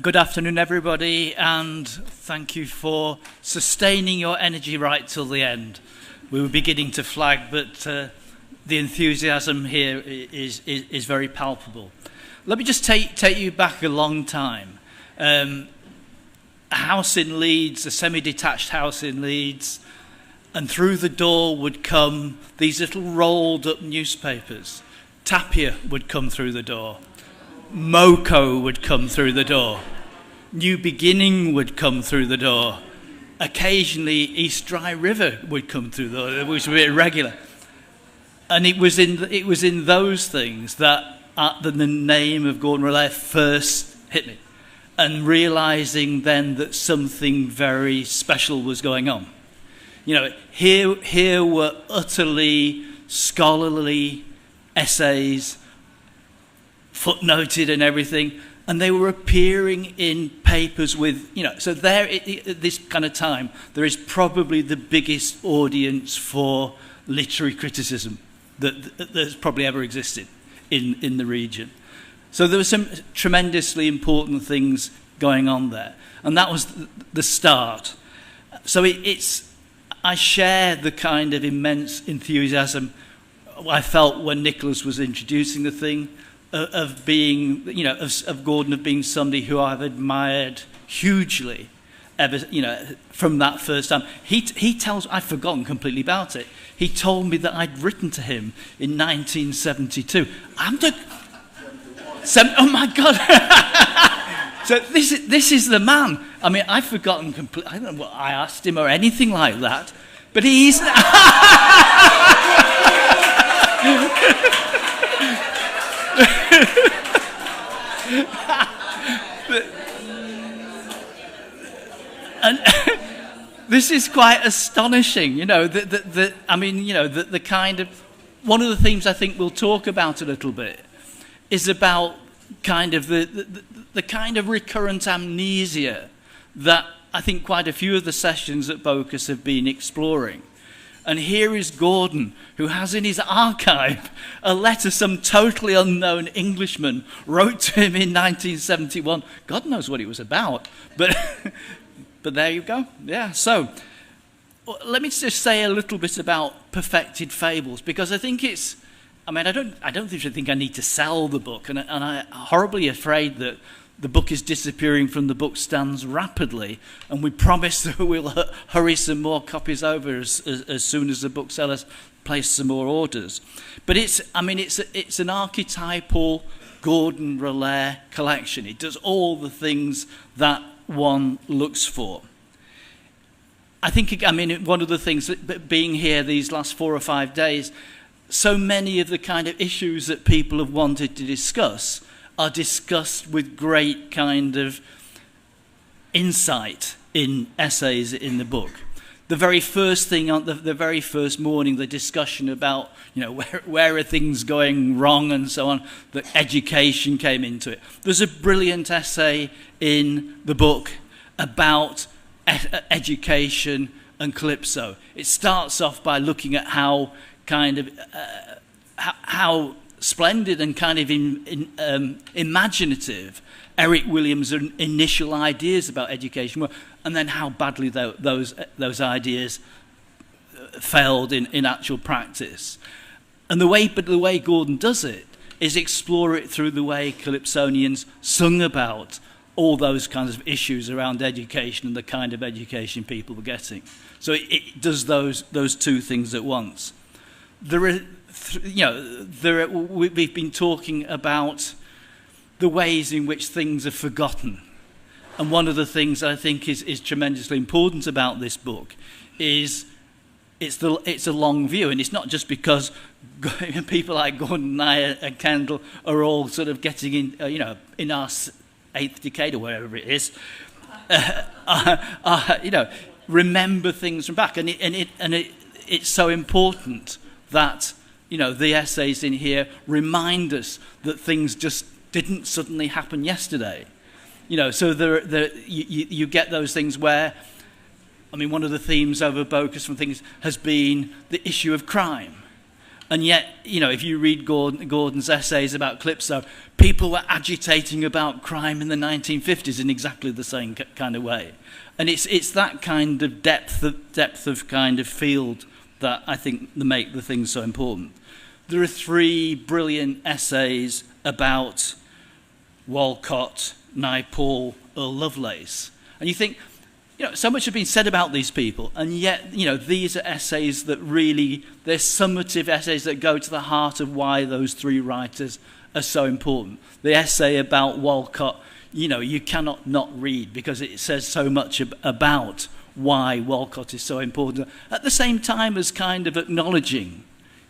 Good afternoon, everybody, and thank you for sustaining your energy right till the end. We were beginning to flag, but the enthusiasm here is very palpable. Let me just take you back a long time. A house in Leeds, a semi-detached house in Leeds, and through the door would come these little rolled-up newspapers. Tapia would come through the door. Moco would come through the door. New Beginning would come through the door. Occasionally, East Dry River would come through the door, which was a bit irregular. And it was in those things that the name of Gordon Rohlehr first hit me, and realizing then that something very special was going on. You know, here were utterly scholarly essays, footnoted and everything, and they were appearing in papers with, you know, so there at this kind of time, there is probably the biggest audience for literary criticism that's probably ever existed in the region. So there were some tremendously important things going on there, and that was the start. So I share the kind of immense enthusiasm I felt when Nicholas was introducing the thing, of being, you know, of Gordon, of being somebody who I've admired hugely, ever, you know, from that first time. He tells, I've forgotten completely about it. He told me that I'd written to him in 1972. Oh my God! So this is the man. I mean, I've forgotten completely. I don't know what I asked him or anything like that, but he's. And this is quite astonishing, you know. I mean, you know, the kind of one of the themes I think we'll talk about a little bit is about kind of the kind of recurrent amnesia that I think quite a few of the sessions at Bocas have been exploring. And here is Gordon, who has in his archive a letter some totally unknown Englishman wrote to him in 1971. God knows what it was about, but but there you go. Yeah. So let me just say a little bit about Perfected Fables, because I think it's. I mean, I don't think I need to sell the book, and I'm horribly afraid that the book is disappearing from the bookstands rapidly, and we promise that we'll hurry some more copies over as soon as the booksellers place some more orders. But it's an archetypal Gordon Rohlehr collection. It does all the things that one looks for. I think, I mean, one of the things that being here these last 4 or 5 days, so many of the kind of issues that people have wanted to discuss are discussed with great kind of insight in essays in the book. The very first thing on the very first morning, the discussion about, you know, where are things going wrong and so on, that education came into it. There's a brilliant essay in the book about education and calypso. It starts off by looking at how kind of how splendid and kind of imaginative Eric Williams' initial ideas about education were, and then how badly those ideas failed in actual practice. And the way Gordon does it is explore it through the way Calypsonians sung about all those kinds of issues around education and the kind of education people were getting. So it does those two things at once. We've been talking about the ways in which things are forgotten, And one of the things I think is tremendously important about this book is it's a long view, and it's not just because people like Gordon and I and Kendel are all sort of getting in, in our 8th decade or whatever it is, remember things from back, and it's so important that the essays in here remind us that things just didn't suddenly happen yesterday. So you get those things where, one of the themes over Bocas from things has been the issue of crime. And yet, if you read Gordon's essays about Calypso, people were agitating about crime in the 1950s in exactly the same kind of way. And it's that kind of depth of kind of field that I think make the thing so important. There are 3 brilliant essays about Walcott, Naipaul, Earl Lovelace. And you think, so much has been said about these people, and yet, these are essays that really, they're summative essays that go to the heart of why those 3 writers are so important. The essay about Walcott, you cannot not read because it says so much about why Walcott is so important. At the same time as kind of acknowledging,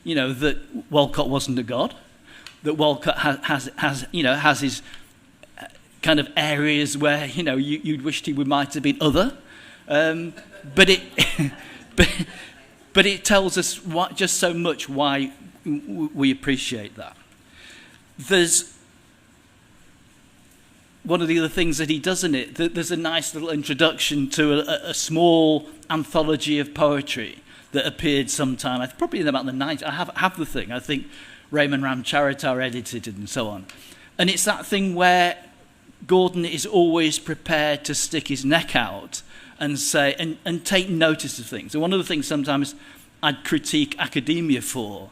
that Walcott wasn't a god, that Walcott has his kind of areas where you'd wished he might have been other, but it tells us just so much why we appreciate that. There's one of the other things that he does in it. There's a nice little introduction to a small anthology of poetry that appeared sometime, probably in about the 90s. I have the thing. I think Raymond Ramcharitar edited it and so on, and it's that thing where Gordon is always prepared to stick his neck out and say and take notice of things. And one of the things sometimes I'd critique academia for,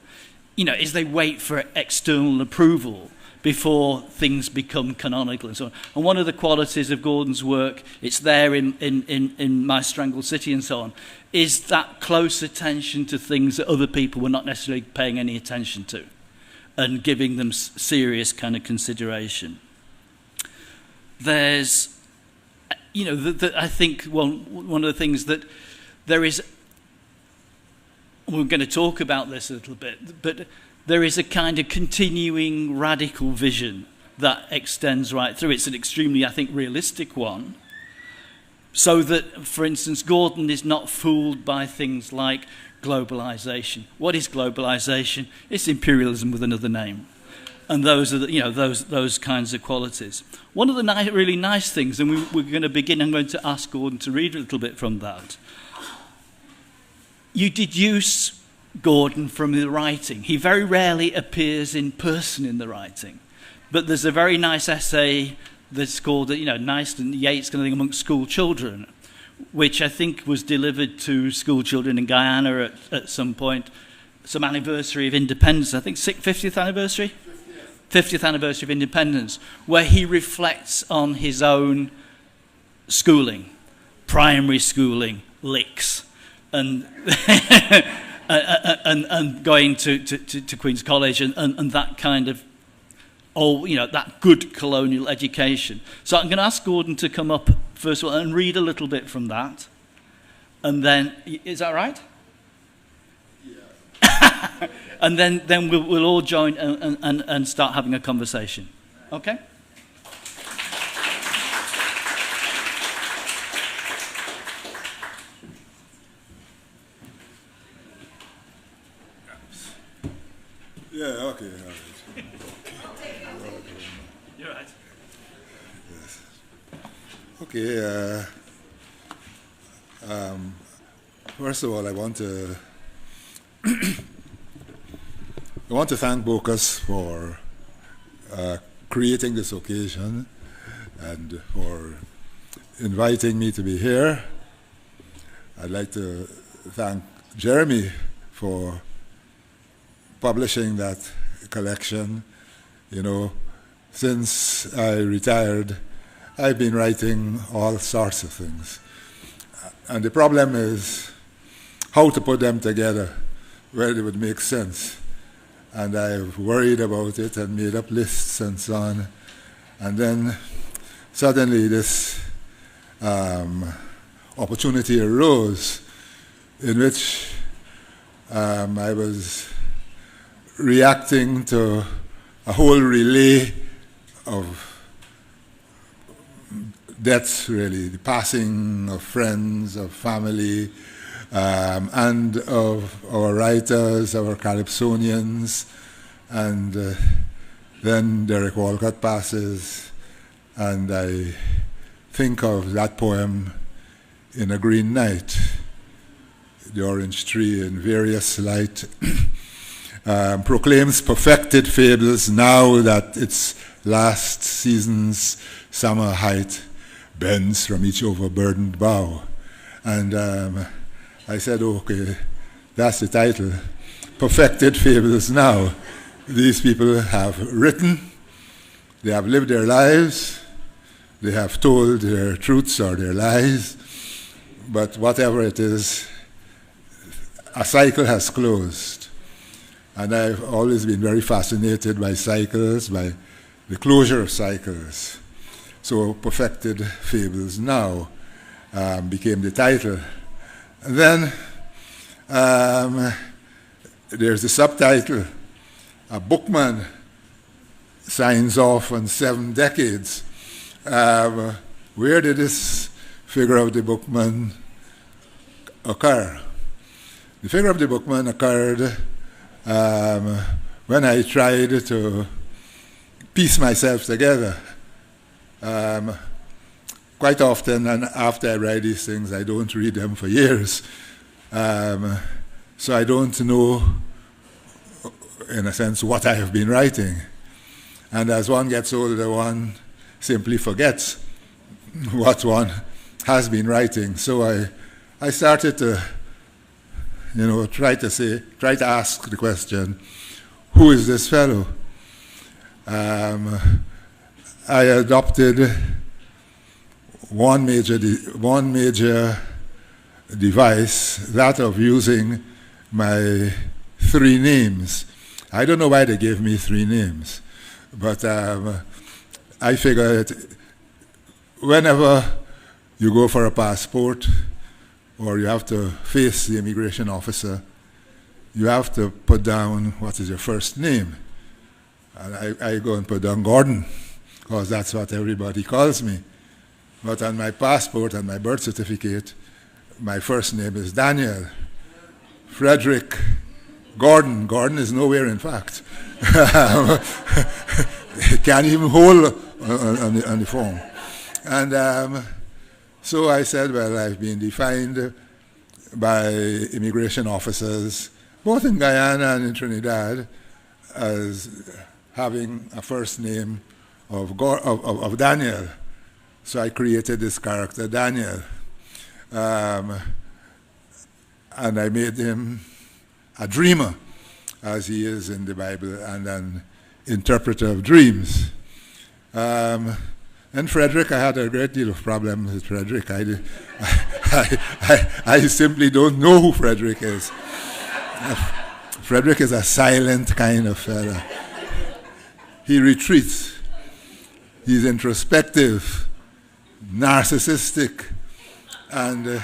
is they wait for external approval before things become canonical and so on. And one of the qualities of Gordon's work, it's there in My Strangled City and so on, is that close attention to things that other people were not necessarily paying any attention to and giving them serious kind of consideration. There's, I think one of the things that there is, we're going to talk about this a little bit, but there is a kind of continuing radical vision that extends right through. It's an extremely, I think, realistic one. So that, for instance, Gordon is not fooled by things like globalization. What is globalization? It's imperialism with another name. And those are those kinds of qualities. One of the really nice things, and we're going to begin, I'm going to ask Gordon to read a little bit from that. You deduce Gordon from the writing. He very rarely appears in person in the writing. But there's a very nice essay that's called, Nice and Yeats kind of thing amongst school children, which I think was delivered to school children in Guyana at some point, some anniversary of independence, I think 50th anniversary? 50th anniversary of independence, where he reflects on his own schooling, primary schooling, licks, and and going to Queen's College and that kind of that good colonial education. So I'm going to ask Gordon to come up first of all and read a little bit from that, and then is that right? Yeah. And then we'll all join and start having a conversation. Okay? Yeah, okay. You're right. Yes. Okay. First of all, I want to thank Bocas for creating this occasion and for inviting me to be here. I'd like to thank Jeremy for publishing that collection. Since I retired, I've been writing all sorts of things. And the problem is how to put them together where they would make sense. And I've worried about it and made up lists and so on. And then suddenly this opportunity arose in which I was reacting to a whole relay of deaths, really, the passing of friends, of family, and of our writers, our calypsonians, and then Derek Walcott passes, and I think of that poem, In a Green Night, the orange tree in various light, proclaims perfected fables now that its last season's summer height bends from each overburdened bough. And I said, okay, that's the title, Perfected Fables Now. These people have written, they have lived their lives, they have told their truths or their lies, but whatever it is, a cycle has closed. And I've always been very fascinated by cycles, by the closure of cycles. So Perfected Fables Now became the title. And then there's the subtitle. A Bookman signs off on 7 decades. Where did this figure of the Bookman occur? The figure of the Bookman occurred when I tried to piece myself together. Quite often, and after I write these things, I don't read them for years. So I don't know, in a sense, what I have been writing. And as one gets older, one simply forgets what one has been writing. So I started to, try to ask the question, who is this fellow? I adopted one major device, that of using my 3 names. I don't know why they gave me 3 names, but I figured whenever you go for a passport or you have to face the immigration officer, you have to put down what is your first name. And I go and put down Gordon, because that's what everybody calls me. But on my passport and my birth certificate, my first name is Daniel. Frederick Gordon. Gordon is nowhere, in fact. Can't even hold on the form. And so I said, well, I've been defined by immigration officers, both in Guyana and in Trinidad, as having a first name of Daniel. So I created this character, Daniel. And I made him a dreamer, as he is in the Bible, and an interpreter of dreams. And Frederick, I had a great deal of problems with Frederick. I simply don't know who Frederick is. Frederick is a silent kind of fella. He retreats. He's introspective, narcissistic, and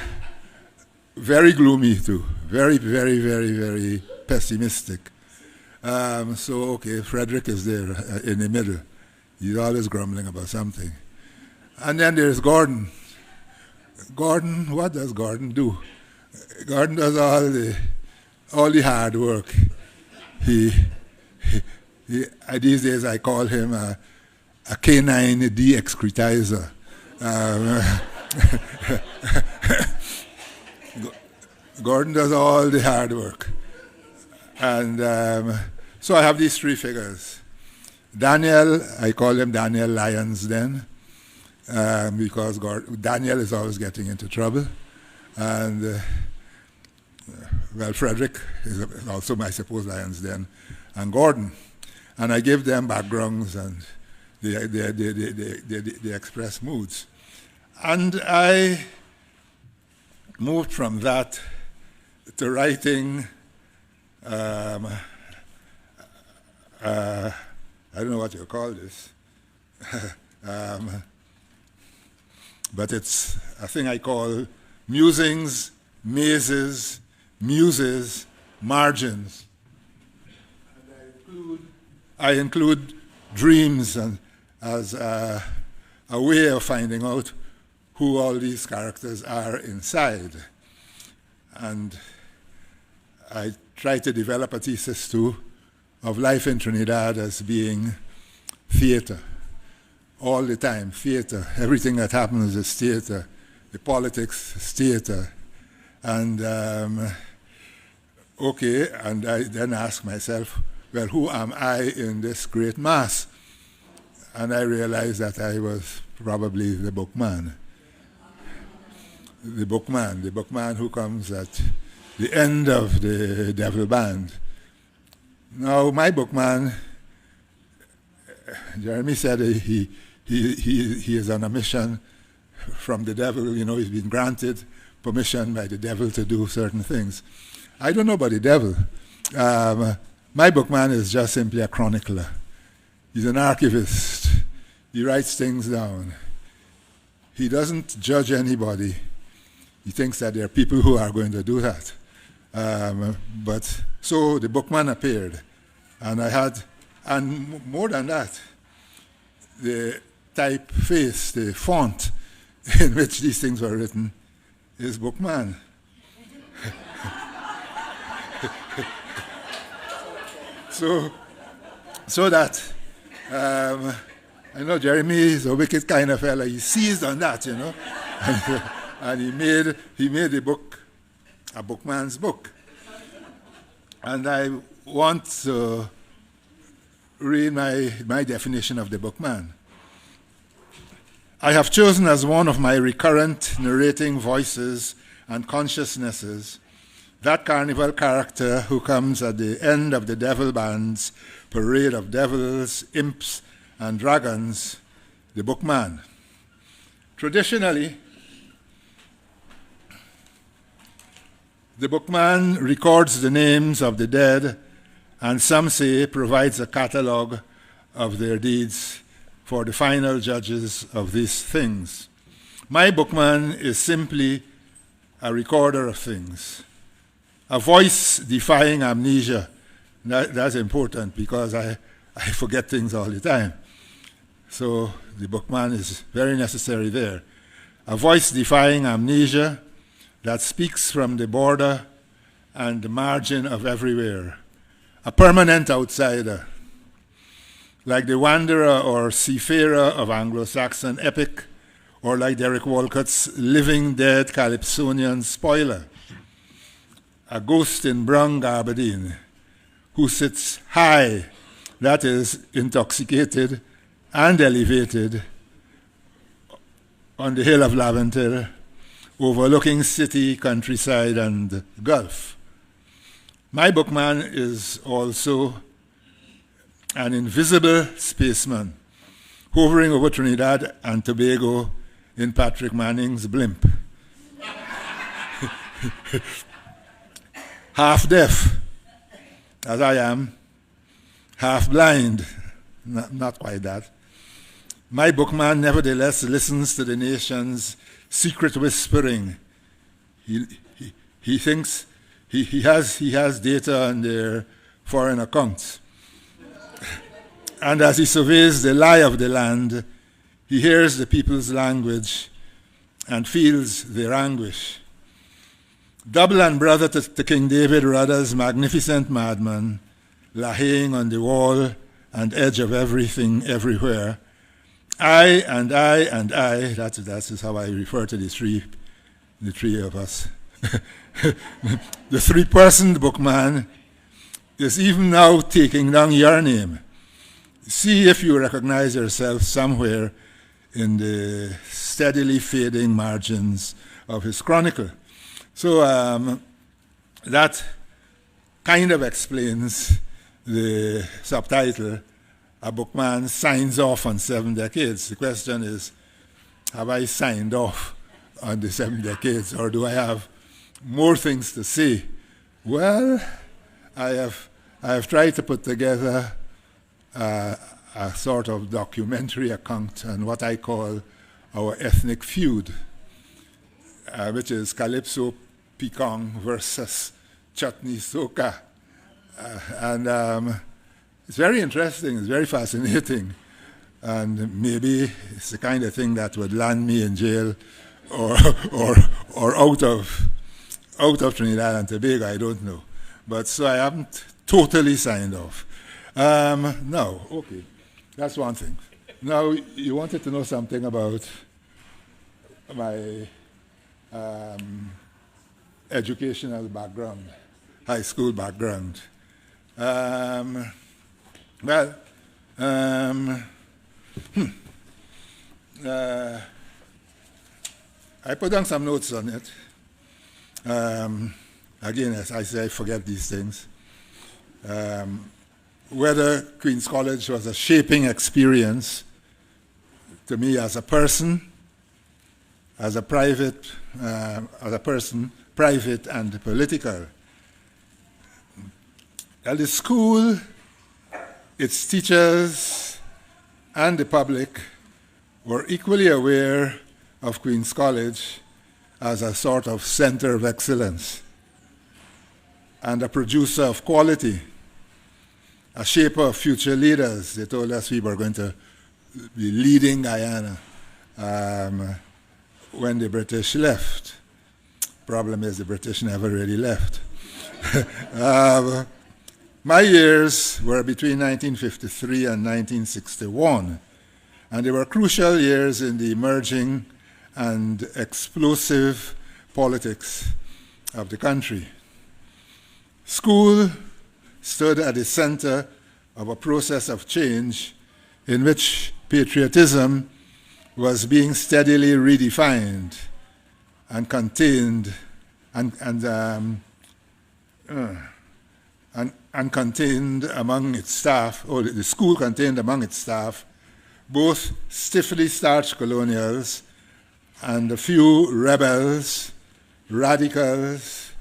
very gloomy too. Very, very, very, very pessimistic. So, okay, Frederick is there in the middle. He's always grumbling about something. And then there's Gordon. Gordon, what does Gordon do? Gordon does all the hard work. These days I call him a canine de-excretizer. Gordon does all the hard work. And so I have these 3 figures. Daniel, I call him Daniel Lyons then, because Daniel is always getting into trouble. And, well, Frederick is also, I suppose, Lyons then, and Gordon. And I give them backgrounds and they express moods. And I moved from that to writing, I don't know what you call this, but it's a thing I call musings, mazes, muses, margins. And I include dreams as a way of finding out who all these characters are inside. And I try to develop a thesis too of life in Trinidad as being theater. All the time, theater. Everything that happens is theater. The politics is theater. And okay, and I then ask myself, well, who am I in this great mass? And I realized that I was probably the bookman. The bookman who comes at the end of the devil band. Now, my bookman, Jeremy said he is on a mission from the devil. You know, he's been granted permission by the devil to do certain things. I don't know about the devil. My bookman is just simply a chronicler. He's an archivist. He writes things down. He doesn't judge anybody. He thinks that there are people who are going to do that. But so the bookman appeared, and I had, and more than that, the typeface, the font in which these things were written is Bookman. so that I know Jeremy is a wicked kind of fella. He seized on that, you know, and he made the book a bookman's book. And I want to read my definition of the bookman. I have chosen as one of my recurrent narrating voices and consciousnesses that carnival character who comes at the end of the devil band's parade of devils, imps, and dragons, the bookman. Traditionally, the bookman records the names of the dead, and some say provides a catalogue of their deeds for the final judges of these things. My bookman is simply a recorder of things, a voice defying amnesia. That's important because I forget things all the time. So the bookman is very necessary there. A voice defying amnesia that speaks from the border and the margin of everywhere. A permanent outsider, like the wanderer or seafarer of Anglo-Saxon epic, or like Derek Walcott's living dead Calypsonian spoiler. A ghost in brown gabardine who sits high, that is, intoxicated and elevated, on the hill of Laventille, overlooking city, countryside, and Gulf. My bookman is also an invisible spaceman hovering over Trinidad and Tobago in Patrick Manning's blimp. Half deaf, as I am, half blind, not quite that. My bookman nevertheless listens to the nation's secret whispering. He thinks he has data on their foreign accounts. And as he surveys the lie of the land, he hears the people's language and feels their anguish. Double and brother to King David Rudder's magnificent madman, laying on the wall and edge of everything, everywhere. I, that is how I refer to the three of us. The three-person bookman is even now taking down your name. See if you recognize yourself somewhere in the steadily fading margins of his chronicle. So that kind of explains the subtitle, A Bookman Signs Off on 7 Decades. The question is, have I signed off on the 7 decades, or do I have more things to say? Well, I have tried to put together a sort of documentary account on what I call our ethnic feud, which is calypso Pekong versus chutney soca. And it's very interesting, it's very fascinating, and maybe it's the kind of thing that would land me in jail or out of Trinidad and Tobago, I don't know. But so I haven't totally signed off. Now, okay, that's one thing. Now, you wanted to know something about my educational background, high school background. I put down some notes on it. Again, as I say, I forget these things. Whether Queen's College was a shaping experience to me as a person, as a person, private and political. At the school, its teachers and the public were equally aware of Queen's College as a sort of center of excellence and a producer of quality, a shaper of future leaders. They told us we were going to be leading Guyana when the British left. Problem is the British never really left. My years were between 1953 and 1961, and they were crucial years in the emerging and explosive politics of the country. School stood at the center of a process of change in which patriotism was being steadily redefined and contained and contained among its staff, or the school contained among its staff, both stiffly starched colonials and a few rebels, radicals,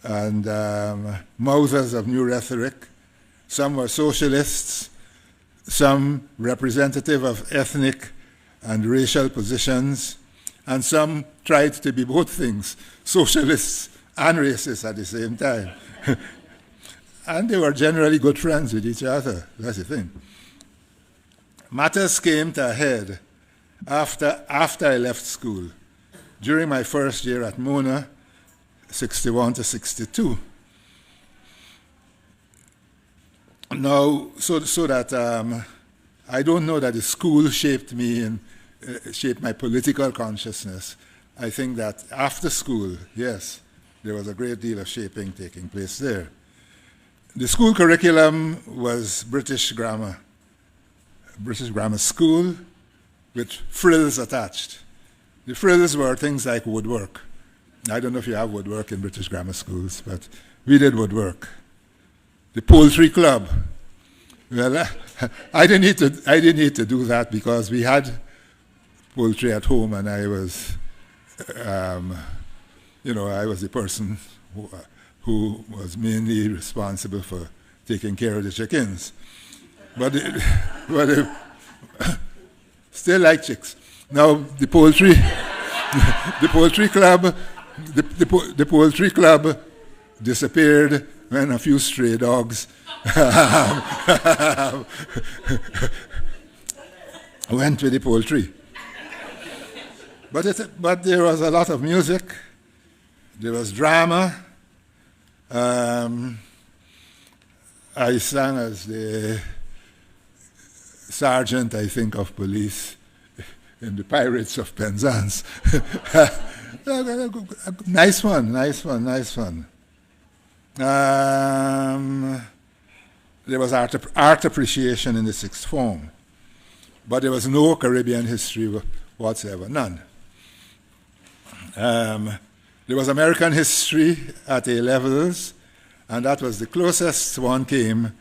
and mouthers of new rhetoric. Some were socialists, some representative of ethnic and racial positions, and some tried to be both things, socialists and racists at the same time. And they were generally good friends with each other, that's the thing. Matters came to a head after I left school, during my first year at Mona, 61 to 62. Now, so that I don't know that the school shaped me and shaped my political consciousness. I think that after school, yes, there was a great deal of shaping taking place there. The school curriculum was British grammar school with frills attached. The frills were things like woodwork. I don't know if you have woodwork in British grammar schools, but we did woodwork. The poultry club. Well, I didn't need to do that because we had poultry at home, and I was, I was the person who was mainly responsible for taking care of the chickens. But still like chicks. Now the poultry, the poultry club disappeared when a few stray dogs went with the poultry. But there was a lot of music. There was drama. I sang as the sergeant, I think, of police in the Pirates of Penzance. Nice one. There was art appreciation in the sixth form, but there was no Caribbean history whatsoever, none. There was American history at A levels, and that was the closest one came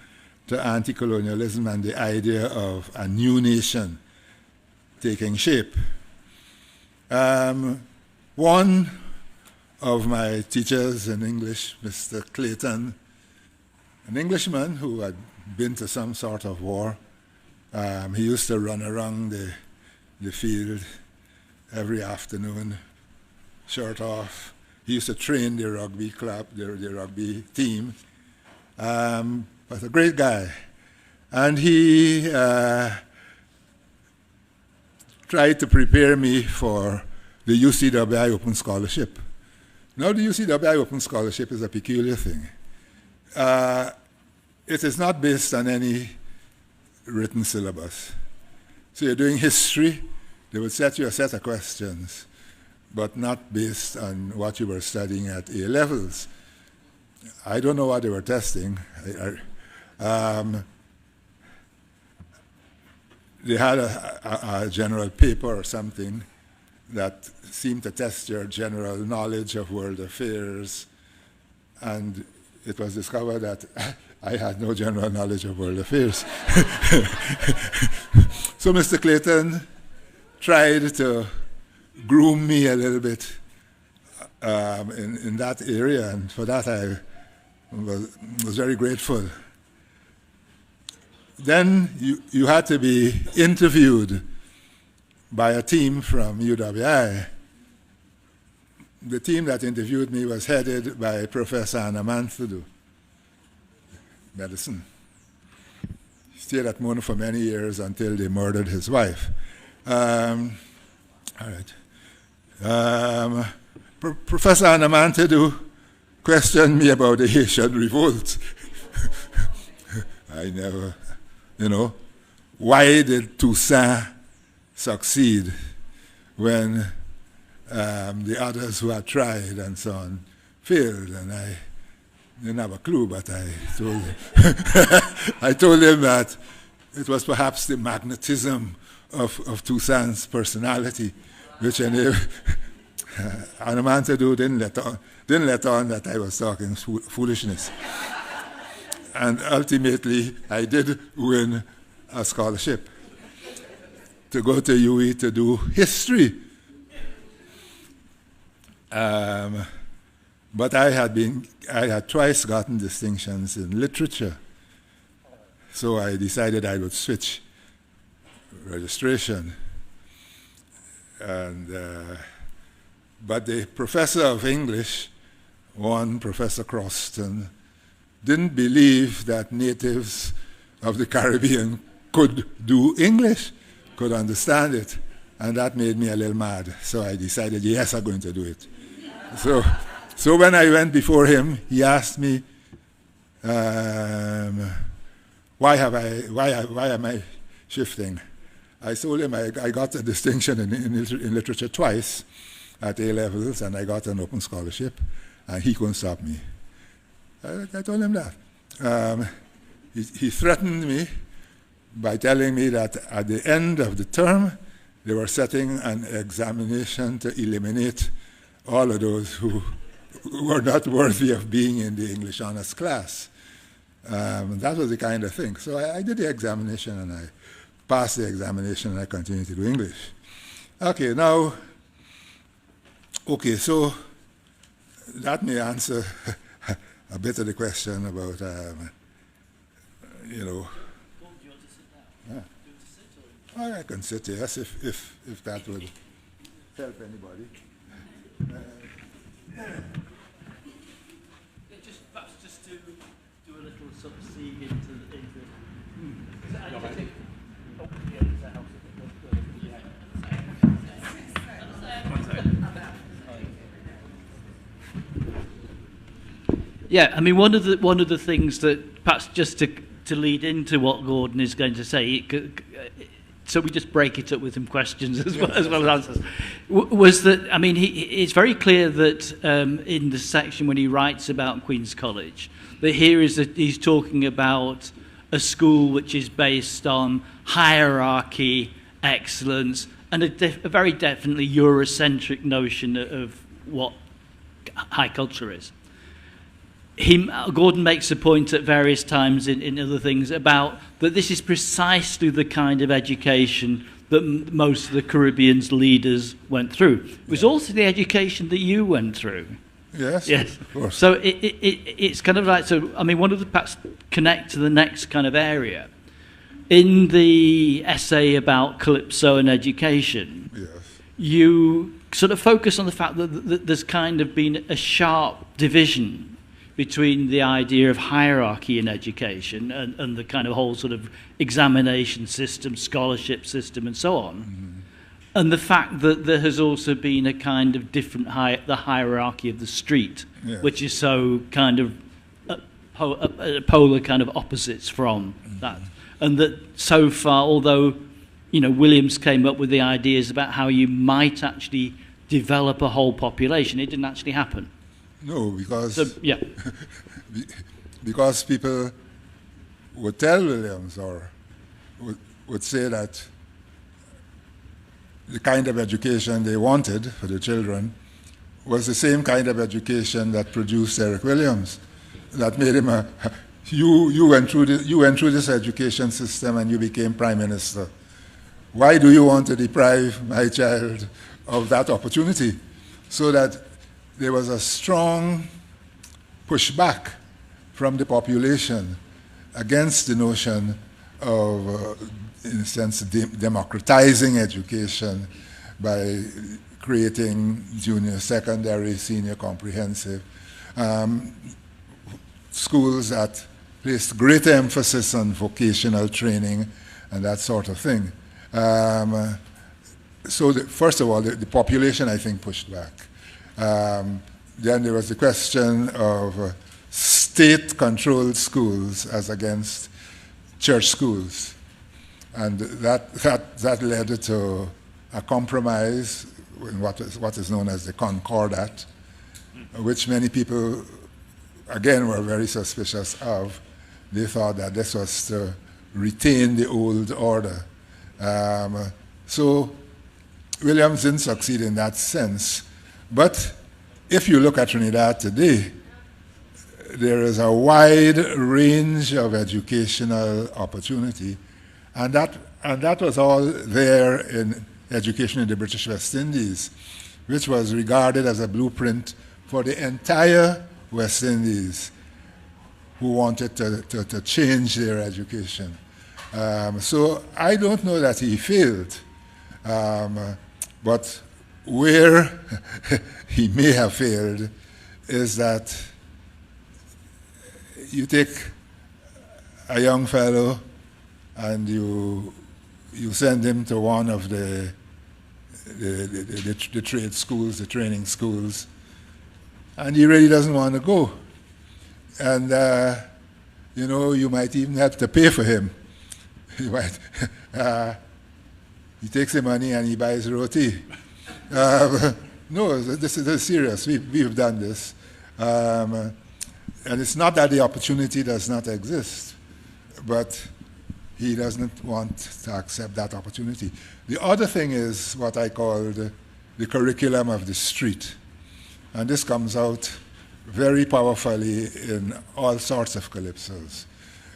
to anti-colonialism and the idea of a new nation taking shape. One of my teachers in English, Mr. Clayton, an Englishman who had been to some sort of war, he used to run around the field every afternoon, shirt off. He used to train the rugby club, the rugby team. But a great guy. And he tried to prepare me for the UCWI Open Scholarship. Now, the UCWI Open Scholarship is a peculiar thing. It is not based on any written syllabus. So you're doing history, they would set you a set of questions, but not based on what you were studying at A levels. I don't know what they were testing. They had a general paper or something that seemed to test your general knowledge of world affairs, and it was discovered that I had no general knowledge of world affairs. So Mr. Clayton tried to groom me a little bit in that area, and for that I was very grateful. Then you had to be interviewed by a team from UWI. The team that interviewed me was headed by Professor Anamanthudu, medicine. He stayed at Mona for many years until they murdered his wife. All right. Professor Anamanthudu questioned me about the Haitian revolt. I never, why did Toussaint succeed when the others who had tried and so on failed? And I didn't have a clue, but I told him, I told him that it was perhaps the magnetism of Toussaint's personality, which Anamanthudu didn't let on that I was talking foolishness. And ultimately, I did win a scholarship to go to UE to do history. But I had twice gotten distinctions in literature. So I decided I would switch registration. But the professor of English, Professor Croston, didn't believe that natives of the Caribbean could do English, could understand it, and that made me a little mad. So I decided, yes, I'm going to do it. So when I went before him, he asked me, why am I shifting? I told him I got a distinction in literature twice at A levels, and I got an open scholarship, and he couldn't stop me. I told him that. He threatened me by telling me that at the end of the term, they were setting an examination to eliminate all of those who were not worthy of being in the English honors class. That was the kind of thing. So I did the examination, and I passed the examination, and I continued to do English. So that may answer a bit of the question about, Do you want to sit down? Yeah. Do you want to sit or? I can sit, yes, if that would help anybody. Perhaps just to do a little sort of seeing into Yeah, I mean, one of the things that perhaps just to lead into what Gordon is going to say, so we just break it up with some questions as well as answers, was that, I mean, it's very clear that in the section when he writes about Queen's College, that here is that he's talking about a school which is based on hierarchy, excellence, and a very definitely Eurocentric notion of what high culture is. Gordon makes a point at various times in other things about that this is precisely the kind of education that most of the Caribbean's leaders went through. It was also the education that you went through. Yes, of course. So it's kind of like, so I mean, one of the perhaps connect to the next kind of area. In the essay about calypso and education, yes, you sort of focus on the fact that there's kind of been a sharp division between the idea of hierarchy in education and the kind of whole sort of examination system, scholarship system, and so on. Mm-hmm. And the fact that there has also been a kind of different the hierarchy of the street, yes, which is so kind of polar kind of opposites from that. And that so far, although, you know, Williams came up with the ideas about how you might actually develop a whole population, it didn't actually happen. No, because yeah. Because people would tell Williams or would say that the kind of education they wanted for the children was the same kind of education that produced Eric Williams, that made him you went through this education system and you became prime minister. Why do you want to deprive my child of that opportunity? So that there was a strong pushback from the population against the notion of, in a sense, democratizing education by creating junior, secondary, senior comprehensive schools that placed great emphasis on vocational training and that sort of thing. So first of all, the population, I think, pushed back. Then there was the question of state-controlled schools as against church schools. And that led to a compromise in what is known as the Concordat, which many people, again, were very suspicious of. They thought that this was to retain the old order. So Williams didn't succeed in that sense. But if you look at Trinidad today, there is a wide range of educational opportunity, and that was all there in education in the British West Indies, which was regarded as a blueprint for the entire West Indies who wanted to change their education. So I don't know that he failed, but where he may have failed is that you take a young fellow and you send him to one of the trade schools, the training schools, and he really doesn't want to go. And, you know, you might even have to pay for him. You might, he takes the money and he buys roti. No, this is serious. We've done this. And it's not that the opportunity does not exist, but he doesn't want to accept that opportunity. The other thing is what I call the curriculum of the street. And this comes out very powerfully in all sorts of calypsos.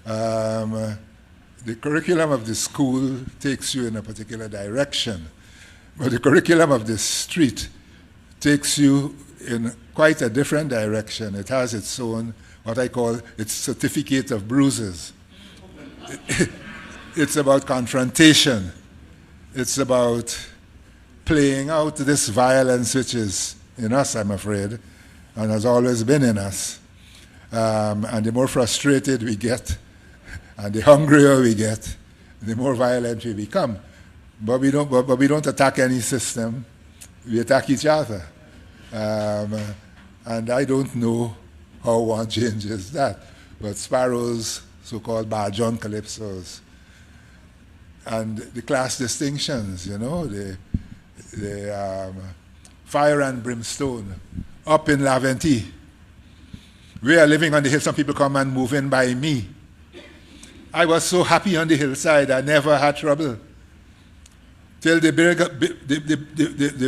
The curriculum of the school takes you in a particular direction, but the curriculum of the street takes you in quite a different direction. It has its own, what I call its certificate of bruises. It's about confrontation. It's about playing out this violence which is in us, I'm afraid, and has always been in us. And the more frustrated we get, and the hungrier we get, the more violent we become. But we don't attack any system. We attack each other. And I don't know how one changes that. But Sparrow's so-called Barjon calypsos and the class distinctions, you know, the fire and brimstone up in Laventille. We are living on the hill. Some people come and move in by me. I was so happy on the hillside, I never had trouble. Till they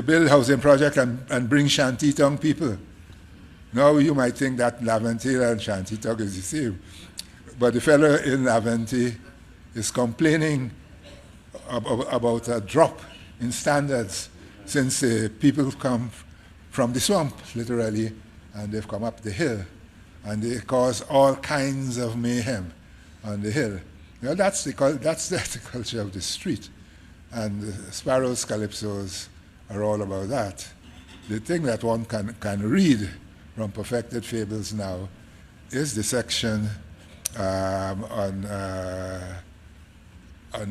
build housing project and bring Shantytown people. Now you might think that Laventille and Shantytown is the same. But the fellow in Laventille is complaining about a drop in standards since people come from the swamp, literally, and they've come up the hill. And they cause all kinds of mayhem on the hill. You know, that's the culture of the street. And Sparrow's calypsos are all about that. The thing that one can read from Perfected Fables Now is the section on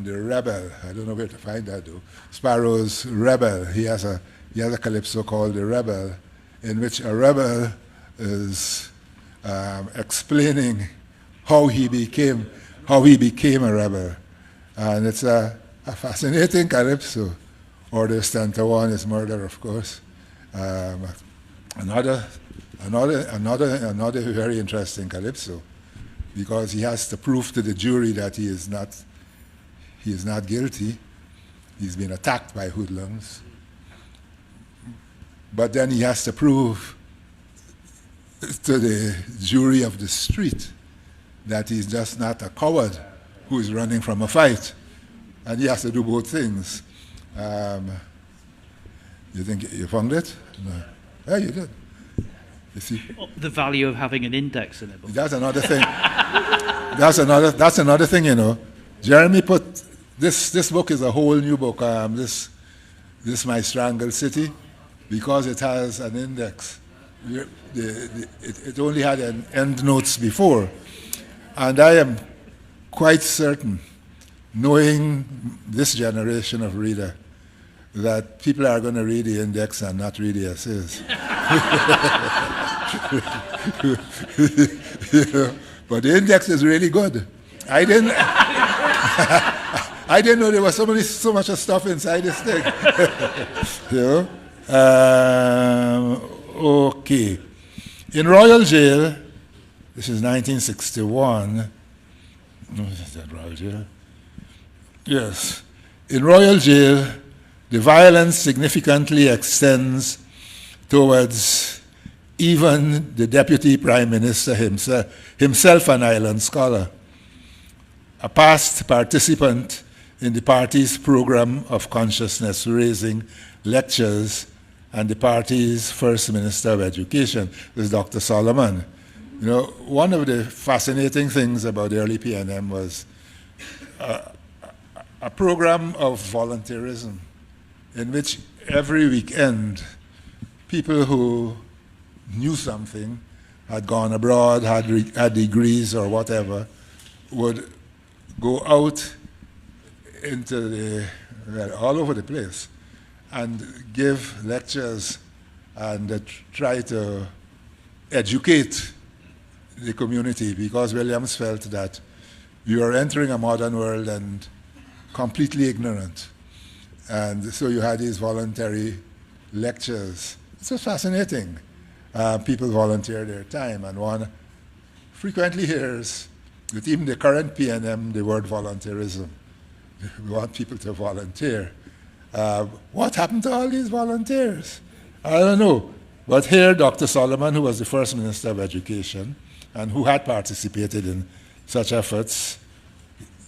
the rebel. I don't know where to find that though. Sparrow's rebel. He has a calypso called The Rebel, in which a rebel is explaining how he became a rebel. And it's a fascinating calypso. Or the stanza one is murder, of course. Another very interesting calypso, because he has to prove to the jury that he is not guilty. He's been attacked by hoodlums. But then he has to prove to the jury of the street that he's just not a coward who is running from a fight. And he has to do both things. You think you found it? No. Yeah, you did. You see? The value of having an index in a book. That's another thing. That's another thing, you know. Jeremy put this book is a whole new book. This My Strangled City, because it has an index. It only had an endnotes before, and I am quite certain, knowing this generation of reader, that people are going to read the index and not read the essays. You know, but the index is really good. I didn't know there was so much stuff inside this thing. You know? Okay. In Royal Jail, this is 1961. Is that Royal Jail? Yes. In Royal Jail, the violence significantly extends towards even the Deputy Prime Minister himself an island scholar, a past participant in the party's program of consciousness-raising lectures, and the party's first Minister of Education was Dr. Solomon. You know, one of the fascinating things about the early PNM was a program of volunteerism in which every weekend people who knew something, had gone abroad, had degrees or whatever, would go out into all over the place and give lectures and try to educate the community, because Williams felt that you are entering a modern world and completely ignorant. And so you had these voluntary lectures. It's just fascinating. People volunteer their time, and one frequently hears that even the current PNM, the word volunteerism. We want people to volunteer. What happened to all these volunteers? I don't know. But here, Dr. Solomon, who was the first Minister of Education and who had participated in such efforts,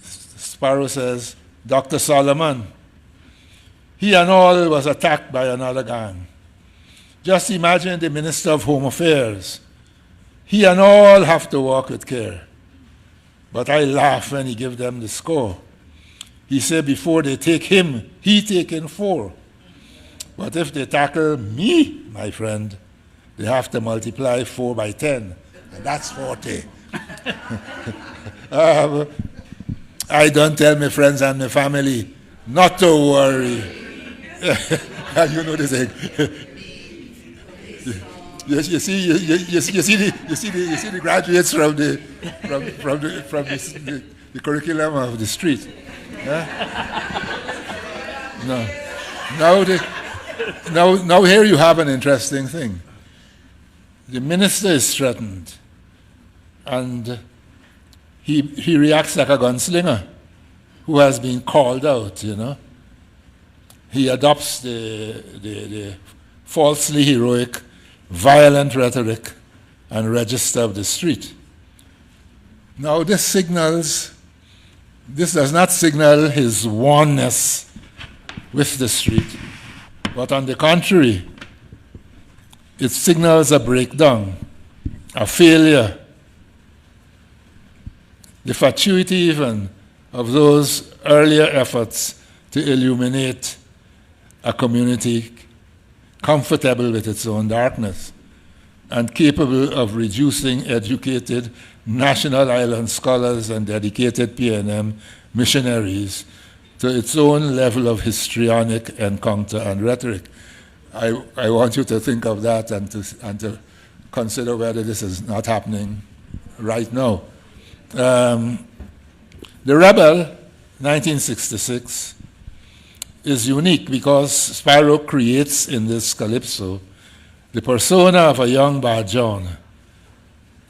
Sparrow says, Dr. Solomon, he and all was attacked by another gang. Just imagine the Minister of Home Affairs. He and all have to walk with care. But I laugh when he give them the score. He said before they take him, he taken 4. But if they tackle me, my friend, they have to multiply 4 by 10, and that's 40. I don't tell my friends and my family not to worry. You know the thing. You see the graduates from the curriculum of the street. Now here you have an interesting thing. The minister is threatened, and he reacts like a gunslinger who has been called out, you know. He adopts the falsely heroic, violent rhetoric and register of the street. Now this does not signal his oneness with the street, but on the contrary, it signals a breakdown, a failure, the fatuity even of those earlier efforts to illuminate a community comfortable with its own darkness and capable of reducing educated national island scholars and dedicated P&M missionaries to its own level of histrionic encounter and rhetoric. I want you to think of that and to consider whether this is not happening right now. The Rebel, 1966, is unique because Sparrow creates in this calypso the persona of a young Barjon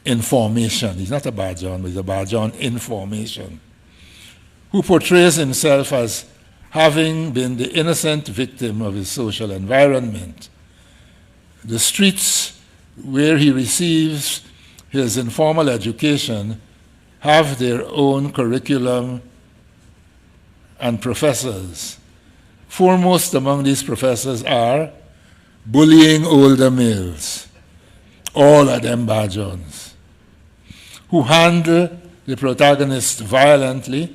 in formation. He's not a Barjon, but he's a Barjon in formation, who portrays himself as having been the innocent victim of his social environment. The streets where he receives his informal education have their own curriculum and professors. Foremost among these professors are bullying older males, all of them Barjons, who handle the protagonist violently.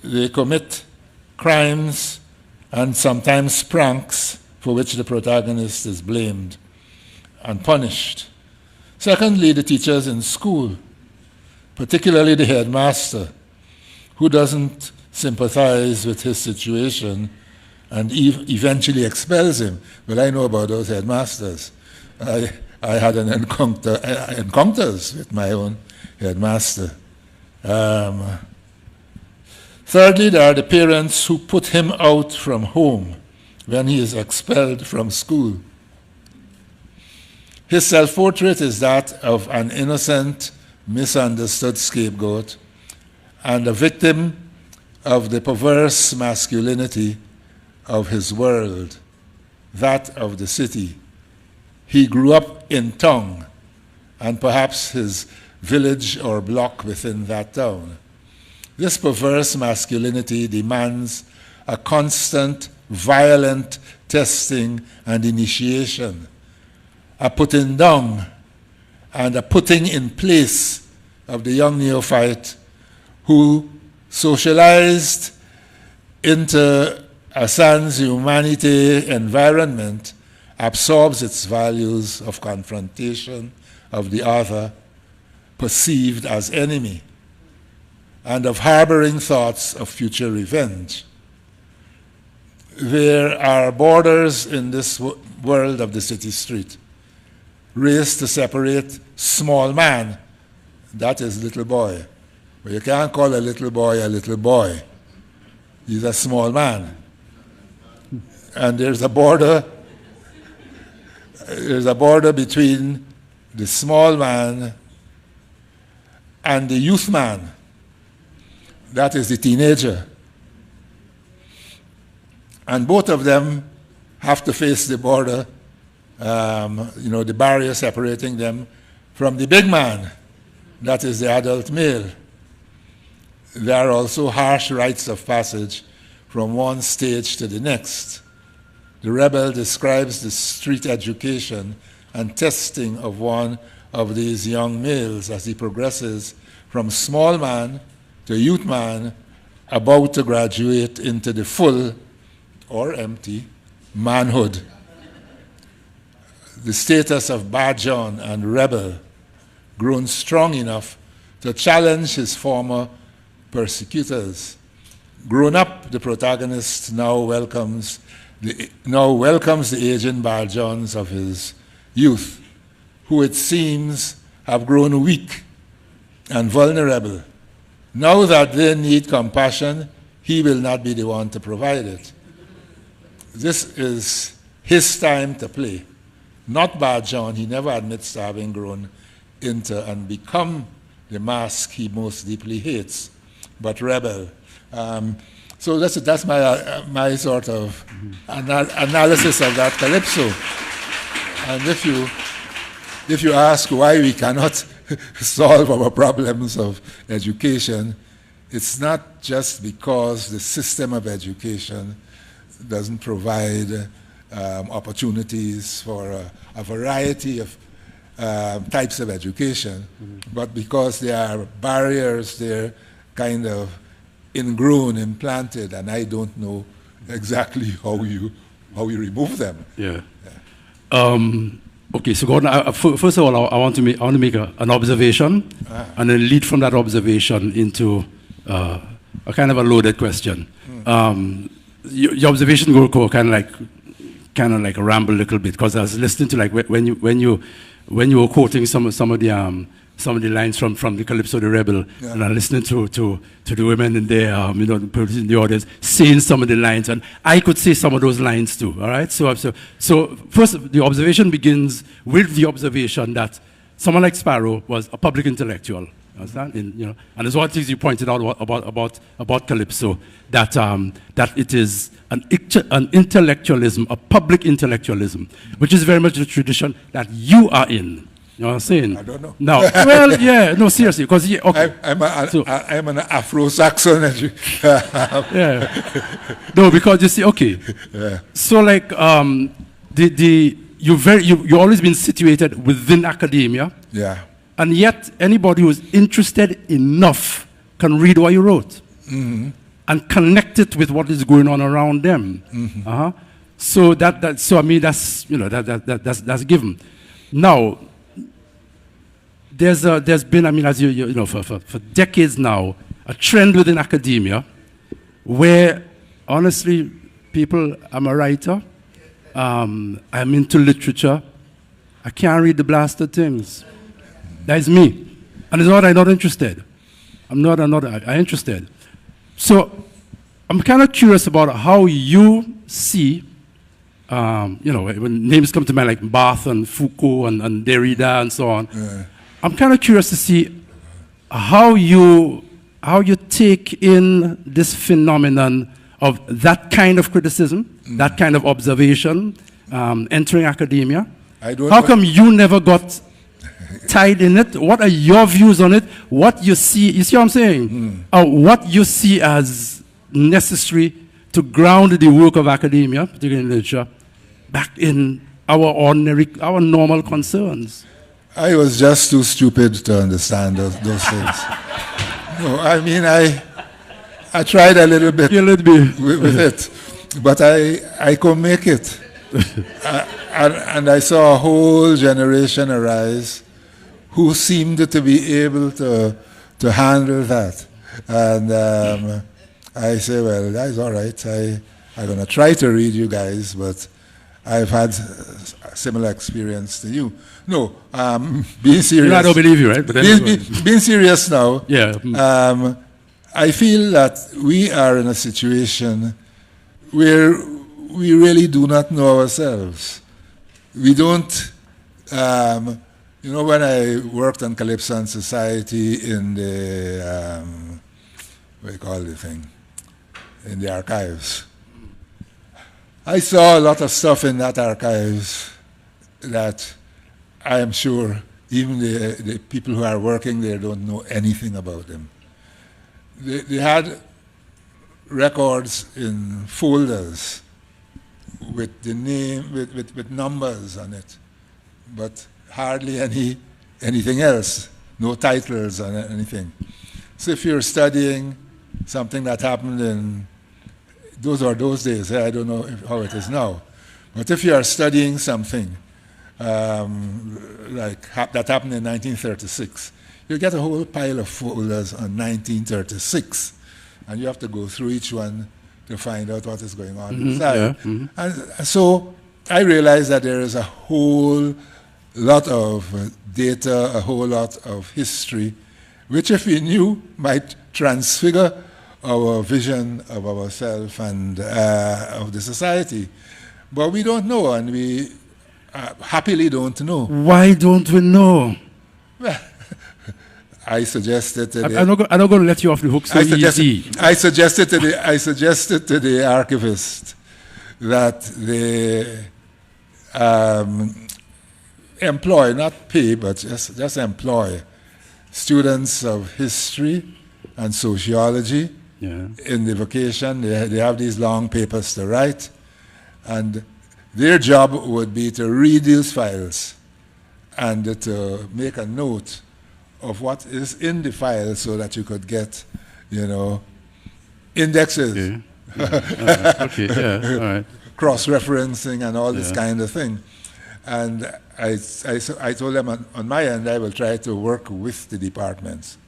They commit crimes and sometimes pranks for which the protagonist is blamed and punished. Secondly, the teachers in school, particularly the headmaster, who doesn't sympathize with his situation and eventually expels him. Well, I know about those headmasters. I had an encounters with my own headmaster. Thirdly, there are the parents who put him out from home when he is expelled from school. His self-portrait is that of an innocent, misunderstood scapegoat and a victim of the perverse masculinity of his world, that of the city. He grew up in town, and perhaps his village or block within that town. This perverse masculinity demands a constant, violent testing and initiation, a putting down and a putting in place of the young neophyte who, socialized into a sans humanité environment, absorbs its values of confrontation of the other, perceived as enemy, and of harboring thoughts of future revenge. There are borders in this world of the city street, raised to separate small man, that is little boy. But you can't call a little boy a little boy. He's a small man. And there's a border between the small man and the youth man. That is the teenager. And both of them have to face the border, the barrier separating them from the big man, that is the adult male. There are also harsh rites of passage from one stage to the next. The Rebel describes the street education and testing of one of these young males as he progresses from small man to youth man, about to graduate into the full or empty manhood. The status of Barjon and Rebel grown strong enough to challenge his former persecutors. Grown up, the protagonist now welcomes the aging Barjons of his youth, who it seems have grown weak and vulnerable. Now that they need compassion, he will not be the one to provide it. This is his time to play. Not Barjon, he never admits to having grown into and become the mask he most deeply hates, but Rebel. So that's my sort of analysis of that calypso. And if you ask why we cannot solve our problems of education, it's not just because the system of education doesn't provide opportunities for a variety of types of education, but because there are barriers there kind of ingrown, implanted, and I don't know exactly how you remove them. Yeah. Okay, so Gordon, first of all, I want to make an observation, and then lead from that observation into a kind of a loaded question. Your observation go kind of like ramble a little bit, because I was listening to like when you were quoting some of the lines from the Calypso the Rebel, and I'm listening to the women in there, the people in the audience saying some of the lines, and I could say some of those lines too. All right, so first the observation begins with the observation that someone like Sparrow was a public intellectual. Understand? And there's one thing you pointed out about Calypso, that it is an intellectualism, a public intellectualism, which is very much the tradition that you are in. You know what I'm saying? I don't know. No. Well, yeah, no, seriously, because okay. I'm an Afro-Saxon. Yeah. No, because you see, okay. Yeah. So like you've always been situated within academia. Yeah. And yet anybody who's interested enough can read what you wrote and connect it with what is going on around them. So so I mean that's that's given. Now there's been, I mean, as you know, for decades now, a trend within academia where, honestly, people, I'm a writer, I'm into literature, I can't read the blasted things. That is me. And it's not I'm not interested. I'm interested. So I'm kind of curious about how you see, when names come to mind like Barthes and Foucault and Derrida and so on. Yeah. I'm kind of curious to see how you take in this phenomenon of that kind of criticism, that kind of observation, entering academia. How come you never got tied in it? What are your views on it? What you see what I'm saying? What you see as necessary to ground the work of academia, particularly in literature, back in our normal concerns. I was just too stupid to understand those things. No, I mean, I tried a little bit with it, but I couldn't make it. And I saw a whole generation arise who seemed to be able to handle that. And I say, well, that's all right. I'm going to try to read you guys, but I've had a similar experience to you. No, being serious. I don't believe you, right? But being serious now. Yeah. I feel that we are in a situation where we really do not know ourselves. We don't. When I worked on Calypso and Society in the what do you call the thing? In the archives. I saw a lot of stuff in that archives that I am sure even the people who are working there don't know anything about them. They had records in folders with the name, with numbers on it, but hardly anything else, no titles or anything. So if you're studying something that happened in those days, I don't know how it is now, but if you are studying something that happened in 1936, you get a whole pile of folders on 1936, and you have to go through each one to find out what is going on inside. Yeah. And so I realized that there is a whole lot of data, a whole lot of history, which if we knew might transfigure our vision of ourselves and of the society. But we don't know, and we happily don't know. Why don't we know? Well, I suggested to I'm not going to let you off the hook so easy. I suggested to the archivist that they employ, not pay, but just employ students of history and sociology in the vocation. They have these long papers to write, and their job would be to read these files and to make a note of what is in the file so that you could get, indexes Okay, yeah, all right. Cross-referencing and all this kind of thing. And I told them on my end, I will try to work with the departments.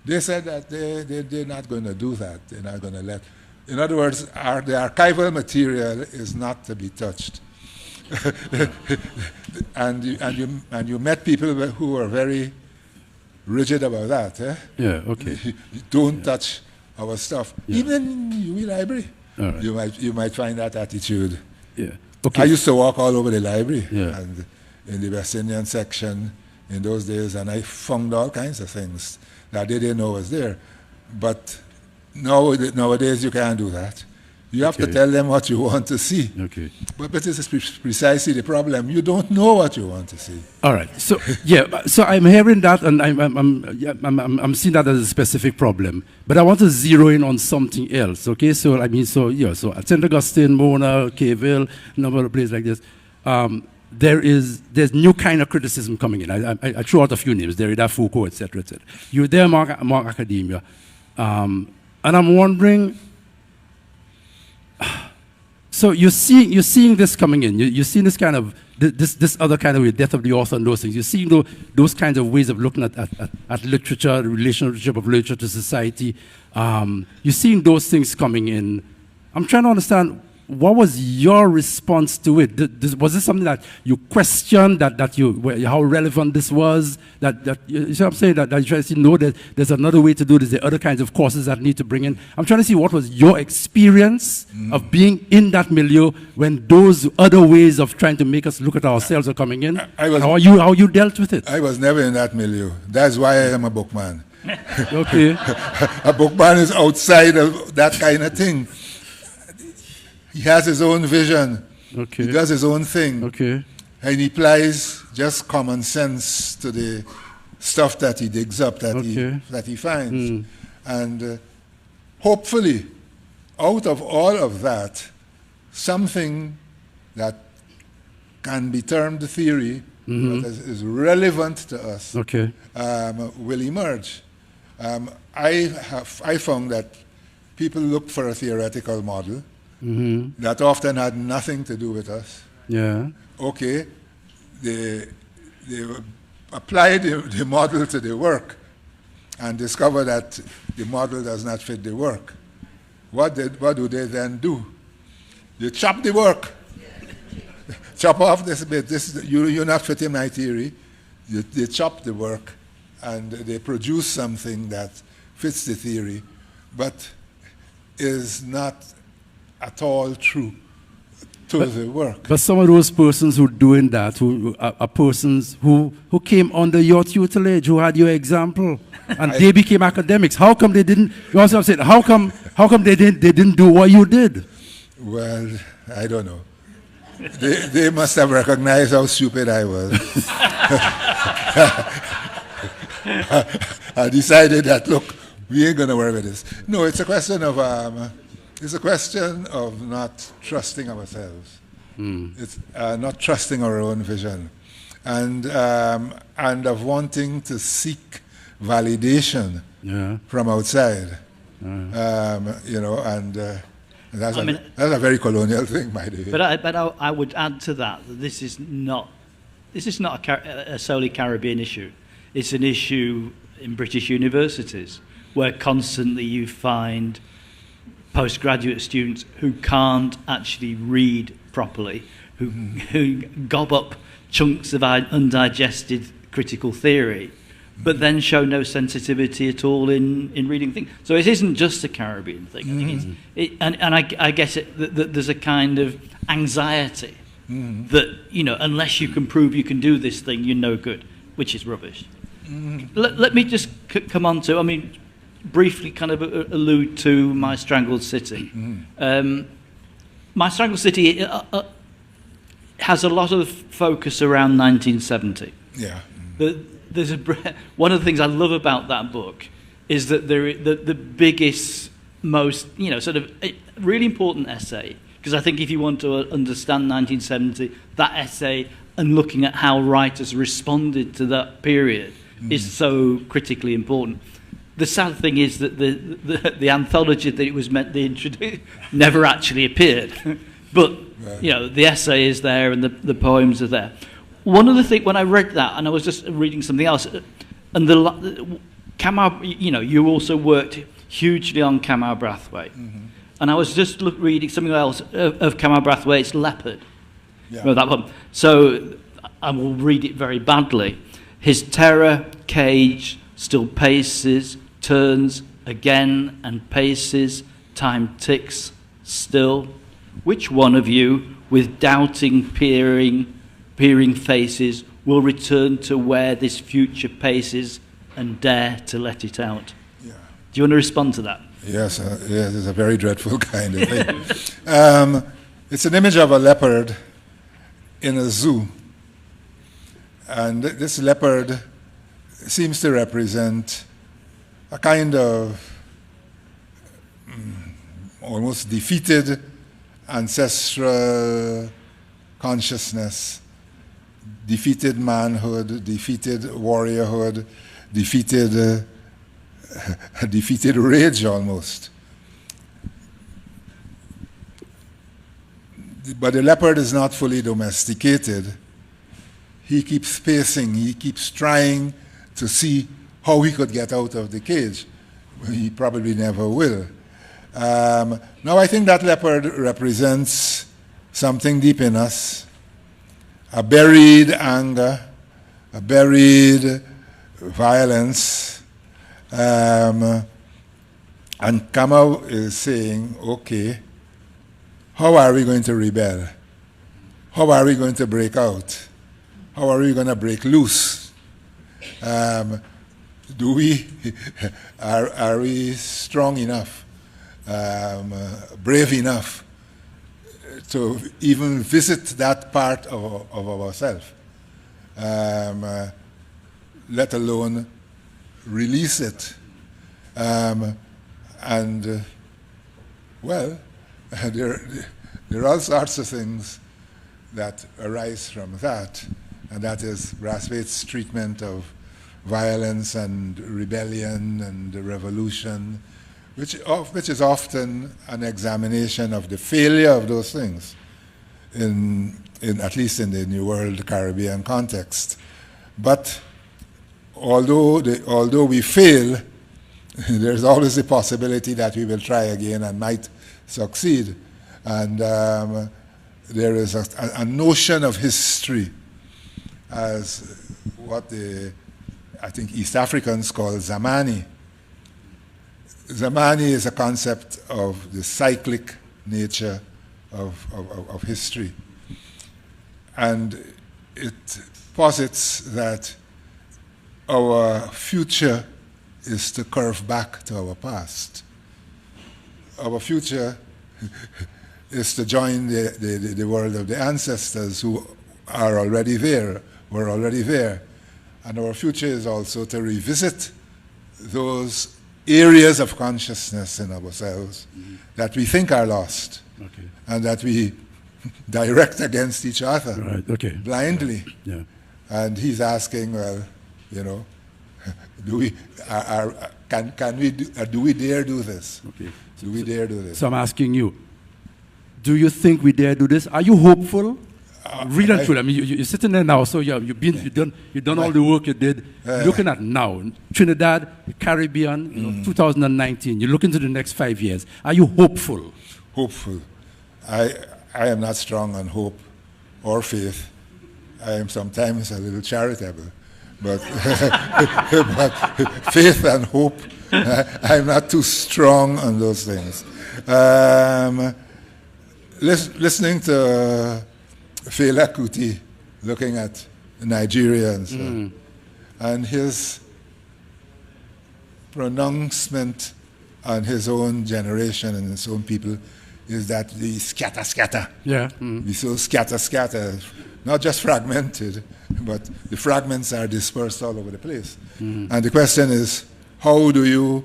They said that they're not going to do that. They're not going to let. In other words, the archival material is not to be touched. and you met people who were very rigid about that. Eh? Yeah, okay. You don't touch our stuff. Yeah. Even in UWI library, right. you might find that attitude. Yeah. Okay. I used to walk all over the library, Yeah. and in the West Indian section in those days, and I found all kinds of things that they didn't know was there. But nowadays you can't do that. You have to tell them what you want to see. Okay. But this is precisely the problem. You don't know what you want to see. All right. So yeah. So I'm hearing that, and I'm seeing that as a specific problem. But I want to zero in on something else. Okay. So I mean, so at St. Augustine, Mona, Caville, a number of places like this. There's new kind of criticism coming in. I threw out a few names: Derrida, Foucault, etc., etc. You're there, Mark Academia, and I'm wondering. So you're seeing this coming in. You're seeing this kind of this other kind of way, death of the author and those things. You're seeing those kinds of ways of looking at literature, the relationship of literature to society. You're seeing those things coming in. I'm trying to understand, what was your response to it? Was this something that you questioned, how relevant this was? You see what I'm saying? That you try to see, no, there's another way to do this. There are other kinds of courses that need to bring in. I'm trying to see what was your experience of being in that milieu when those other ways of trying to make us look at ourselves are coming in. How you dealt with it? I was never in that milieu. That's why I am a bookman. Okay. A bookman is outside of that kind of thing. He has his own vision. Okay. He does his own thing. Okay. And he applies just common sense to the stuff that he digs up, that he finds. And hopefully, out of all of that, something that can be termed theory, that is relevant to us, will emerge. I found that people look for a theoretical model that often had nothing to do with us. Yeah. Okay, they apply the model to the work and discover that the model does not fit the work. What do they then do? They chop the work. Chop off this bit. You're not fitting my theory. They chop the work and they produce something that fits the theory, but is not at all true to the work. But some of those persons who are doing that, who are persons who came under your tutelage, who had your example, and they became academics. How come they didn't? You also said, how come they didn't do what you did? Well, I don't know. They must have recognized how stupid I was. I decided that, look, we ain't gonna worry with this. No, it's a question of not trusting ourselves. It's not trusting our own vision, and of wanting to seek validation from outside. That's a very colonial thing, by the way. But I would add to that this is not a solely Caribbean issue. It's an issue in British universities where constantly you find postgraduate students who can't actually read properly, who gob up chunks of undigested critical theory, but then show no sensitivity at all in reading things. So it isn't just a Caribbean thing. I think I guess that there's a kind of anxiety that, unless you can prove you can do this thing, you're no good, which is rubbish. Let me just come on to, briefly kind of allude to My Strangled City. My Strangled City has a lot of focus around 1970. Yeah. There's one of the things I love about that book is that the biggest, most, sort of really important essay, because I think if you want to understand 1970, that essay and looking at how writers responded to that period is so critically important. the sad thing is that the anthology that it was meant to introduce never actually appeared. But, you know, the essay is there and the poems are there. One of the things, when I read that, and I was just reading something else, and Kamau, you know, you also worked hugely on Kamau Brathwaite. Mm-hmm. And I was just reading something else of Kamau Brathwaite's Leopard. Yeah. You know, that one. So I will read it very badly. His terror cage still paces, turns again and paces, time ticks still. Which one of you, with doubting, peering faces, will return to where this future paces and dare to let it out? Yeah. Do you want to respond to that? Yes, yes, it's a very dreadful kind of thing. It's an image of a leopard in a zoo. And this leopard seems to represent a kind of almost defeated ancestral consciousness, defeated manhood, defeated warriorhood, defeated rage almost. But the leopard is not fully domesticated. He keeps pacing, he keeps trying to see how he could get out of the cage. He probably never will. Now I think that leopard represents something deep in us, a buried anger, a buried violence. And Kamau is saying, okay, how are we going to rebel? How are we going to break out? How are we going to break loose? Are we strong enough, brave enough to even visit that part of ourselves, let alone release it? Well, there are all sorts of things that arise from that, and that is Brathwaite's treatment of violence and rebellion and the revolution, which is often an examination of the failure of those things, in at least in the New World Caribbean context. But although we fail, there's always the possibility that we will try again and might succeed. And there is a notion of history as what I think East Africans call Zamani. Zamani is a concept of the cyclic nature of history. And it posits that our future is to curve back to our past. Our future is to join the world of the ancestors who are already there, were already there. And our future is also to revisit those areas of consciousness in ourselves that we think are lost, and that we direct against each other blindly. Yeah. And he's asking, well, you know, do we dare do this? Okay. Do we dare do this? So I'm asking you, do you think we dare do this? Are you hopeful? Real and true. I mean, you're sitting there now, so you've done all the work you did. Looking at now, Trinidad, the Caribbean, 2019. You look into the next 5 years. Are you hopeful? Hopeful. I am not strong on hope or faith. I am sometimes a little charitable, but, but faith and hope, I'm not too strong on those things. Listening to Fela Kuti looking at Nigeria and so and his pronouncement on his own generation and his own people is that the scatter. Yeah. We so scatter, not just fragmented, but the fragments are dispersed all over the place. And the question is, how do you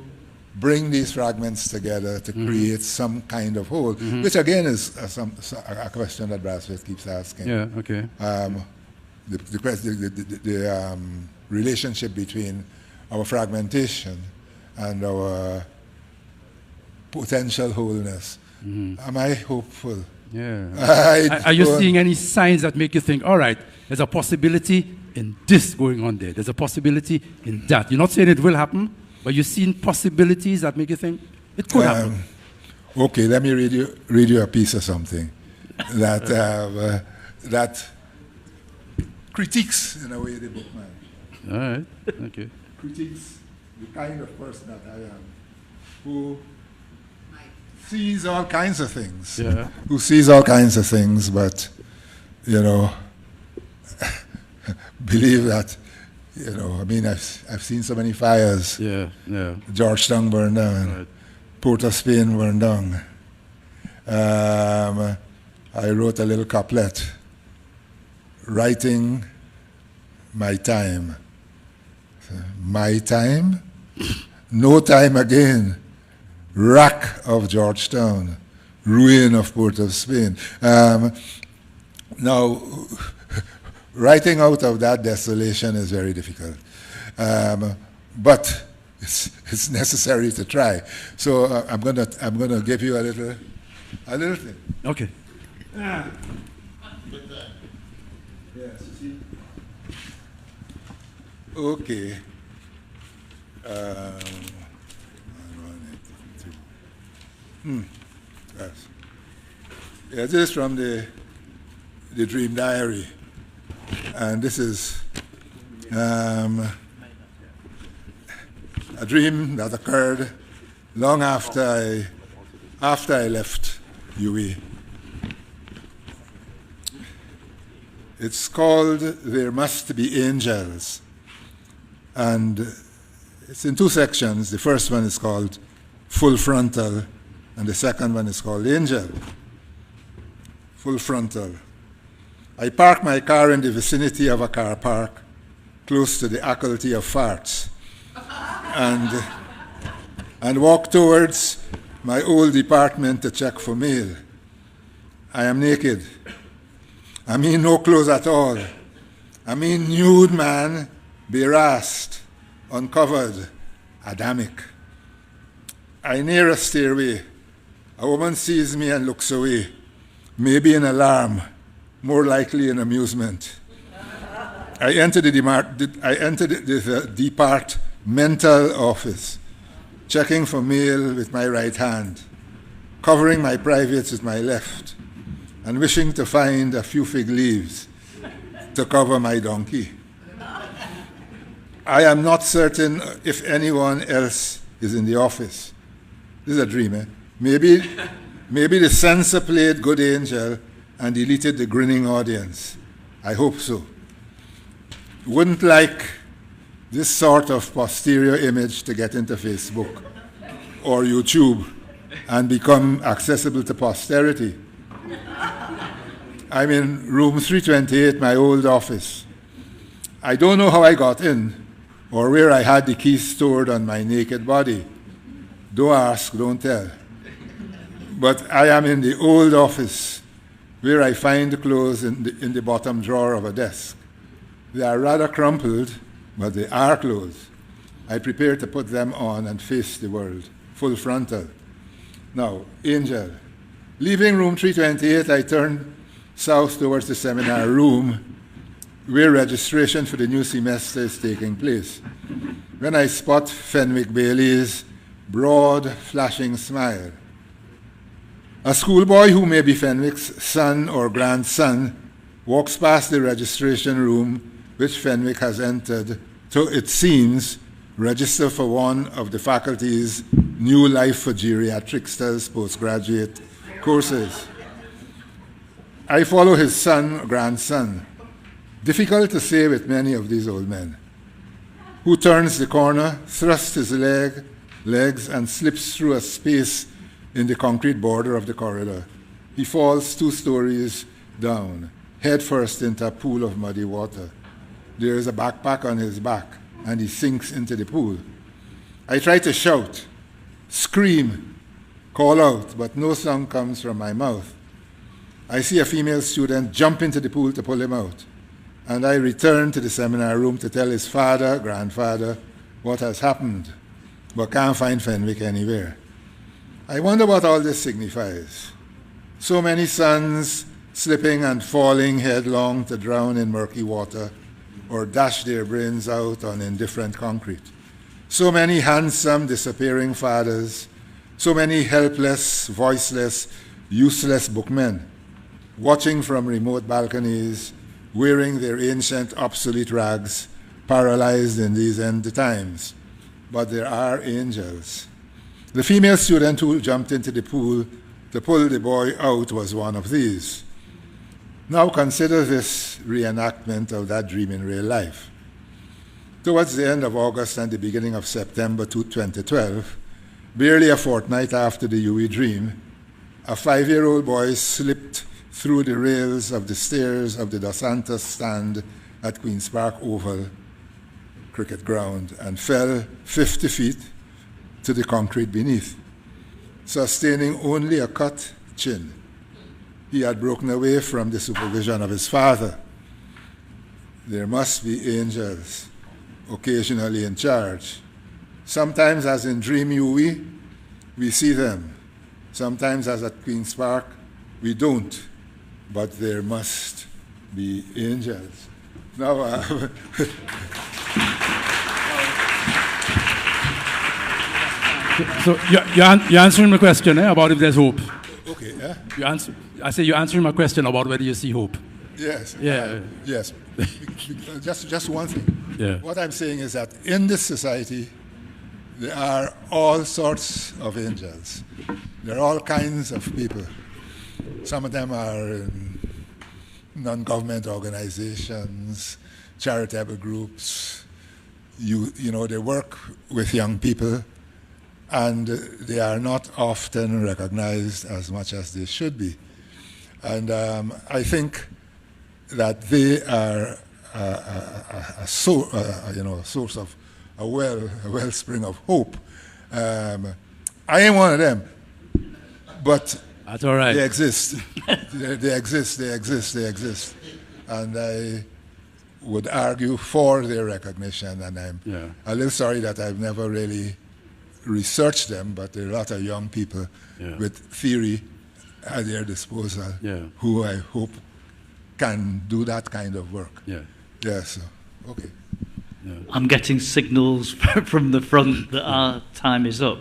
bring these fragments together to create some kind of whole, which again is a question that Brathwaite keeps asking. Yeah, okay. The relationship between our fragmentation and our potential wholeness. Am I hopeful? Yeah. Are you seeing any signs that make you think, all right, there's a possibility in this going on there. There's a possibility in that. You're not saying it will happen, but you're seeing possibilities that make you think it could happen. Okay, let me read you a piece of something that that critiques, in a way, the Bookman. All right, okay. Critiques the kind of person that I am, who sees all kinds of things. Yeah. Who sees all kinds of things, but, you know, believe that, you know, I mean, I've seen so many fires. Yeah. Georgetown burned down. Right. Port of Spain burned down. I wrote a little couplet, writing my time. My time? No time again. Wreck of Georgetown. Ruin of Port of Spain. Now, writing out of that desolation is very difficult. But it's necessary to try. So I'm gonna give you a little thing. Okay. Yes. Okay. Yes. Yeah, this is from the Dream Diary, and this is a dream that occurred long after I left UWI. It's called There Must Be Angels, and it's in two sections. The first one is called Full Frontal, and the second one is called Angel. Full Frontal. I park my car in the vicinity of a car park, close to the faculty of farts, and walk towards my old department to check for mail. I am naked. I mean no clothes at all. I mean nude man, berast, uncovered, Adamic. I near a stairway. A woman sees me and looks away, maybe in alarm, more likely in amusement. I enter the departmental office, checking for mail with my right hand, covering my privates with my left, and wishing to find a few fig leaves to cover my donkey. I am not certain if anyone else is in the office. This is a dream, eh? Maybe the censor played Good Angel and deleted the grinning audience. I hope so. Wouldn't like this sort of posterior image to get into Facebook or YouTube and become accessible to posterity. I'm in room 328, my old office. I don't know how I got in or where I had the keys stored on my naked body. Don't ask, don't tell. But I am in the old office where I find the clothes in the bottom drawer of a desk. They are rather crumpled, but they are clothes. I prepare to put them on and face the world, full frontal. Now, Angel. Leaving room 328, I turn south towards the seminar room where registration for the new semester is taking place. When I spot Fenwick Bailey's broad, flashing smile. A schoolboy who may be Fenwick's son or grandson walks past the registration room which Fenwick has entered to, it seems, register for one of the faculty's new Life for Geriatrics postgraduate courses. I follow his son, grandson, difficult to say with many of these old men, who turns the corner, thrusts his legs, and slips through a space in the concrete border of the corridor. He falls 2 stories down, head first into a pool of muddy water. There is a backpack on his back, and he sinks into the pool. I try to shout, scream, call out, but no sound comes from my mouth. I see a female student jump into the pool to pull him out, and I return to the seminar room to tell his father, grandfather, what has happened. but can't find Fenwick anywhere. I wonder what all this signifies. So many sons slipping and falling headlong to drown in murky water or dash their brains out on indifferent concrete. So many handsome, disappearing fathers, so many helpless, voiceless, useless bookmen, watching from remote balconies, wearing their ancient, obsolete rags, paralyzed in these end times. But there are angels. The female student who jumped into the pool to pull the boy out was one of these. Now consider this reenactment of that dream in real life. Towards the end of August and the beginning of September 2012, barely a fortnight after the Yui dream, a 5-year-old boy slipped through the rails of the stairs of the Dos Santos stand at Queen's Park Oval cricket ground and fell 50 feet to the concrete beneath, sustaining only a cut chin. He had broken away from the supervision of his father. There must be angels occasionally in charge. Sometimes, as in Dream Yui, we see them. Sometimes, as at Queen's Park, we don't. But there must be angels. Now, So you're answering my question about if there's hope. okay, I say you're answering my question about whether you see hope. yes. Yeah. Yes. Just one thing. Yeah. What I'm saying is that in this society, there are all sorts of angels. There are all kinds of people. Some of them are in non-government organizations, charitable groups. You know, they work with young people, and they are not often recognized as much as they should be. And I think that they are a source of a wellspring of hope. I ain't one of them, but That's all right. they exist. they exist. And I would argue for their recognition, and I'm a little sorry that I've never really researched them, but there are a lot of young people with theory at their disposal who I hope can do that kind of work. Yes. Okay. I'm getting signals from the front that our time is up.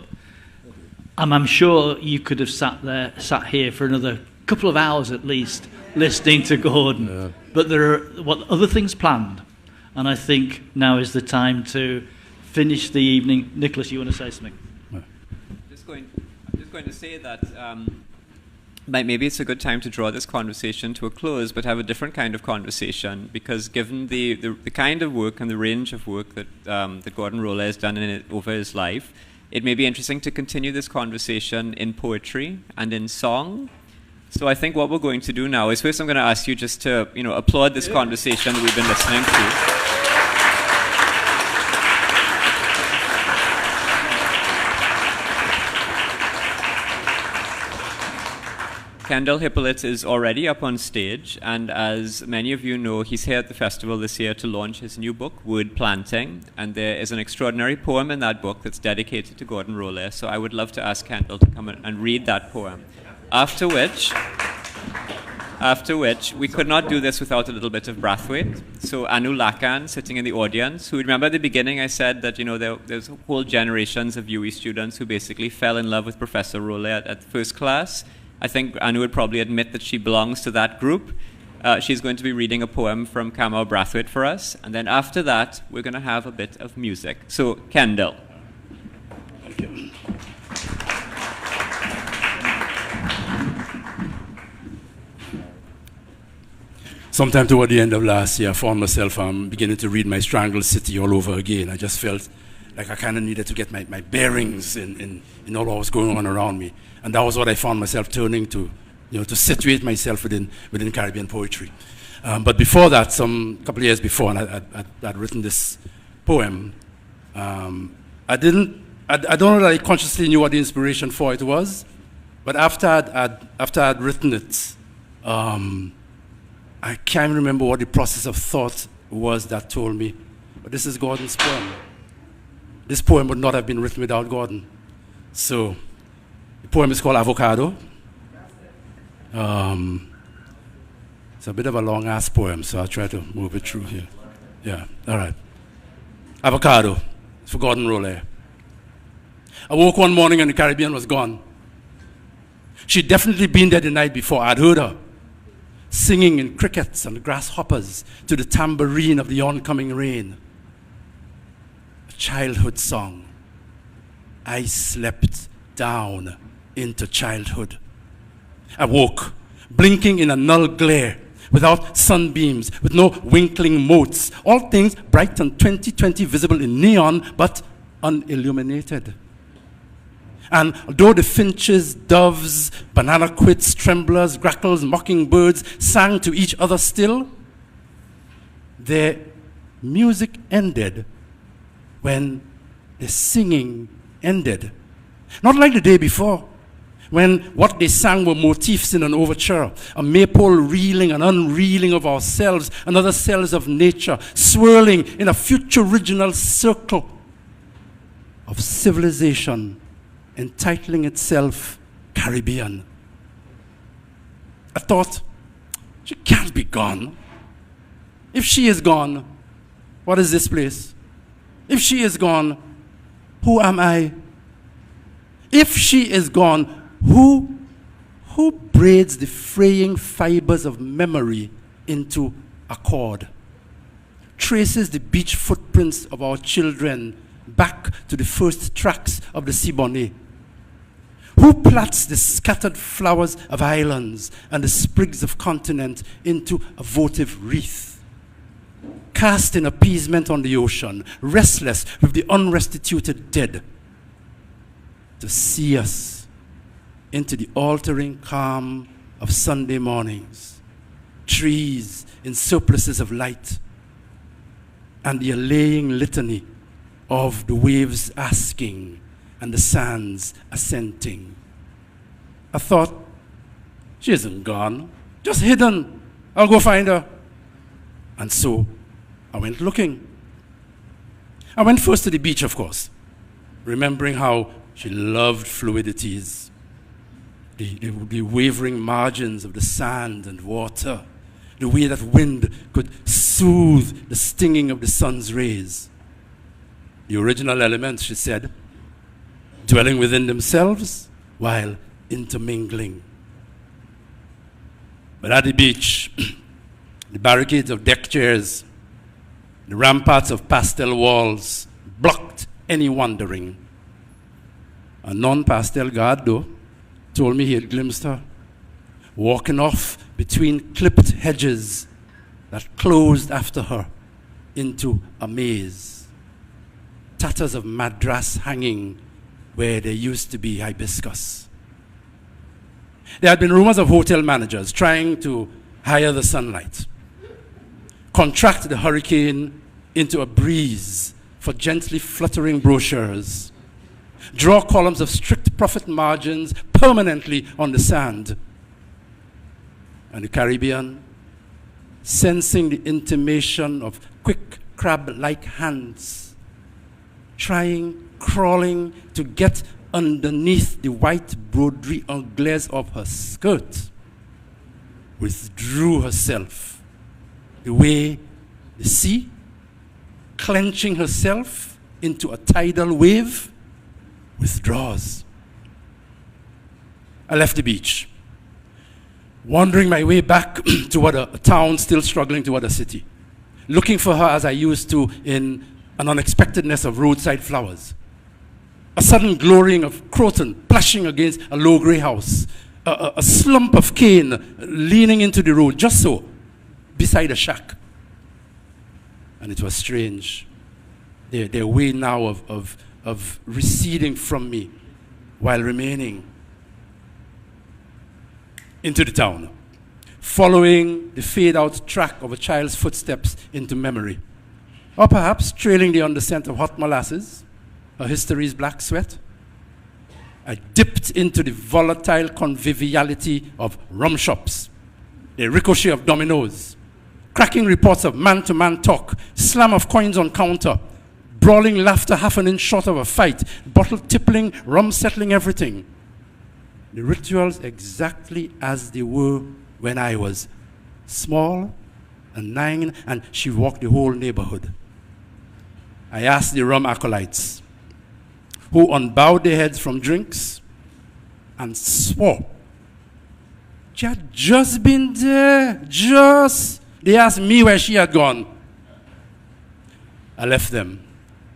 I'm sure you could have sat here for another couple of hours at least, listening to Gordon. But there are other things planned, and I think now is the time to finish the evening. Nicholas, you want to say something? I'm just going to say that maybe it's a good time to draw this conversation to a close, but have a different kind of conversation, because given the kind of work and the range of work that that Gordon Rohlehr has done over his life, it may be interesting to continue this conversation in poetry and in song. So I think what we're going to do now is, first I'm going to ask you just to applaud this conversation that we've been listening to. Kendel Hippolyte is already up on stage, and as many of you know, he's here at the festival this year to launch his new book, Word Planting, and there is an extraordinary poem in that book that's dedicated to Gordon Rohlehr, so I would love to ask Kendel to come and read that poem. After which, we could not do this without a little bit of Brathwaite. So Anu Lakan, sitting in the audience, who, remember at the beginning I said that there's whole generations of UE students who basically fell in love with Professor Rohlehr at first class. I think Anu would probably admit that she belongs to that group. She's going to be reading a poem from Kamau Brathwaite for us, and then after that, we're going to have a bit of music. So, Kendel. Thank you. Sometime toward the end of last year, I found myself beginning to read My Strangled City all over again. I just felt like I kind of needed to get my bearings in all what was going on around me. And that was what I found myself turning to, to situate myself within Caribbean poetry. But before that, couple of years before, and I'd written this poem. I don't know that I consciously knew what the inspiration for it was, but after I'd written it, I can't remember what the process of thought was that told me, but this is Gordon's poem. this poem would not have been written without Gordon. So the poem is called Avocado. It's a bit of a long-ass poem, so I'll try to move it through here. Yeah, all right. Avocado. It's for Gordon Rohlehr. I woke one morning and the Caribbean was gone. She'd definitely been there the night before. I'd heard her singing in crickets and grasshoppers to the tambourine of the oncoming rain. A childhood song. I slept down into childhood. I woke, blinking in a null glare, without sunbeams, with no winkling motes, all things bright and 20/20 visible in neon, but unilluminated. And though the finches, doves, banana quits, tremblers, grackles, mockingbirds sang to each other still, their music ended when the singing ended. Not like the day before, when what they sang were motifs in an overture, a maypole reeling and unreeling of ourselves and other cells of nature, swirling in a future-original circle of civilization, entitling itself Caribbean. I thought, she can't be gone. If she is gone, what is this place? If she is gone, who am I? If she is gone, who braids the fraying fibers of memory into a cord, traces the beach footprints of our children back to the first tracks of the Siboney? Who plats the scattered flowers of islands and the sprigs of continent into a votive wreath? Cast in appeasement on the ocean, restless with the unrestituted dead, to see us into the altering calm of Sunday mornings, trees in surpluses of light, and the allaying litany of the waves asking and the sands assenting. I thought, she isn't gone, just hidden. I'll go find her. And so I went looking. I went first to the beach, of course, remembering how she loved fluidities, the wavering margins of the sand and water, the way that wind could soothe the stinging of the sun's rays. The original elements, she said, dwelling within themselves while intermingling. But at the beach, the barricades of deck chairs, the ramparts of pastel walls blocked any wandering. A non-pastel guard, though, told me he had glimpsed her, walking off between clipped hedges that closed after her into a maze. Tatters of madras hanging where there used to be hibiscus. There had been rumors of hotel managers trying to hire the sunlight, contract the hurricane into a breeze for gently fluttering brochures, draw columns of strict profit margins permanently on the sand. And the Caribbean, sensing the intimation of quick crab-like hands, crawling to get underneath the white broderie anglaise of her skirt, withdrew herself the way the sea, clenching herself into a tidal wave, withdraws. I left the beach, wandering my way back toward a town still struggling toward a city, looking for her as I used to in an unexpectedness of roadside flowers. A sudden glorying of croton plashing against a low grey house, a slump of cane leaning into the road, just so, beside a shack. And it was strange, their way now of receding from me while remaining into the town, following the fade-out track of a child's footsteps into memory, or perhaps trailing the underscent of hot molasses, a history's black sweat. I dipped into the volatile conviviality of rum shops, the ricochet of dominoes, cracking reports of man-to-man talk, slam of coins on counter, brawling laughter half an inch short of a fight, bottle tippling, rum settling everything. The rituals exactly as they were when I was small and 9, and she walked the whole neighborhood. I asked the rum acolytes, who unbowed their heads from drinks and swore. She had just been there, They asked me where she had gone. I left them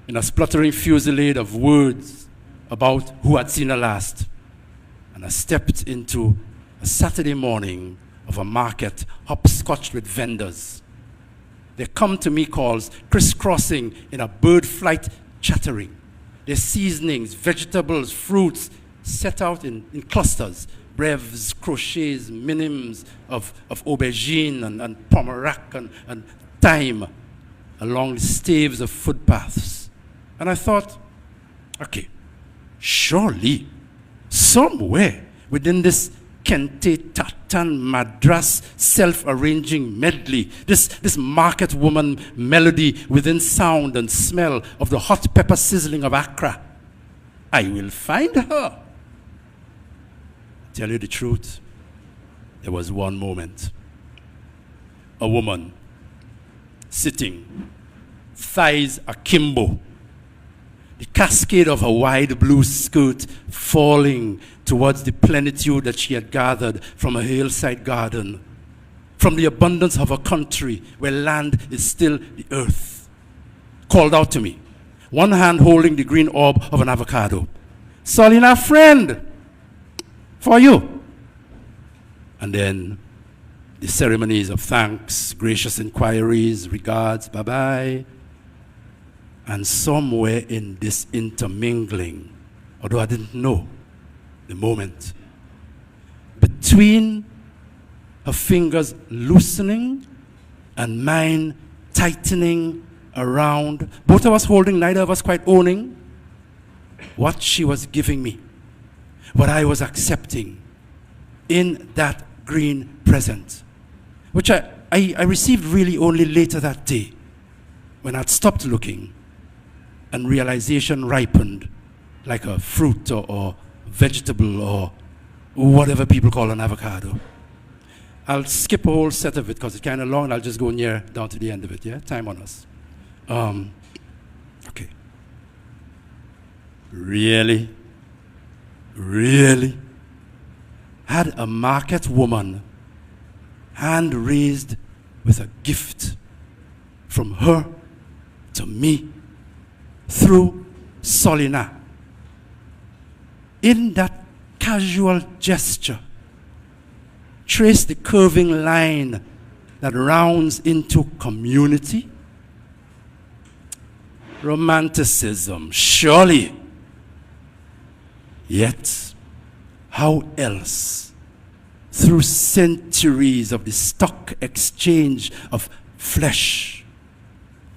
in a spluttering fusillade of words about who had seen her last. And I stepped into a Saturday morning of a market hopscotched with vendors. They come to me calls, crisscrossing in a bird flight chattering. Their seasonings, vegetables, fruits, set out in clusters, brèves, crochets, minims of aubergine and pomerac and thyme along the staves of footpaths. And I thought, okay, surely, somewhere within this Kente Tatan Madras self-arranging medley, this market woman melody within sound and smell of the hot pepper sizzling of Accra, I will find her. Tell you the truth, there was one moment. A woman sitting, thighs akimbo, the cascade of her wide blue skirt falling towards the plenitude that she had gathered from a hillside garden, from the abundance of her country where land is still the earth, called out to me, one hand holding the green orb of an avocado. Solina, friend, for you. And then the ceremonies of thanks, gracious inquiries, regards, bye-bye. And somewhere in this intermingling, although I didn't know the moment, between her fingers loosening and mine tightening around, both of us holding, neither of us quite owning what she was giving me, what I was accepting in that green present, which I received really only later that day when I'd stopped looking and realization ripened like a fruit or vegetable or whatever people call an avocado. I'll skip a whole set of it because it's kind of long and I'll just go near down to the end of it, yeah? Time on us. Okay. Really? Had a market woman hand raised with a gift from her to me through Solina. In that casual gesture, trace the curving line that rounds into community. Romanticism, surely. Yet, how else, through centuries of the stock exchange of flesh,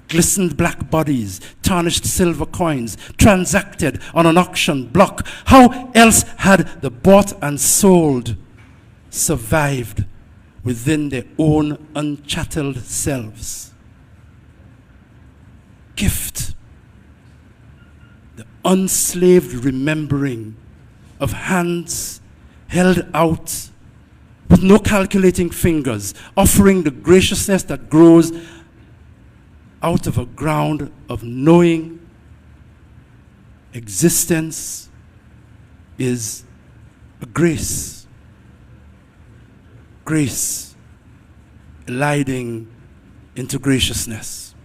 glistened black bodies, tarnished silver coins, transacted on an auction block, how else had the bought and sold survived within their own unchatteled selves? Gift, the unslaved remembering of hands held out with no calculating fingers, offering the graciousness that grows out of a ground of knowing existence is a grace. Grace eliding into graciousness,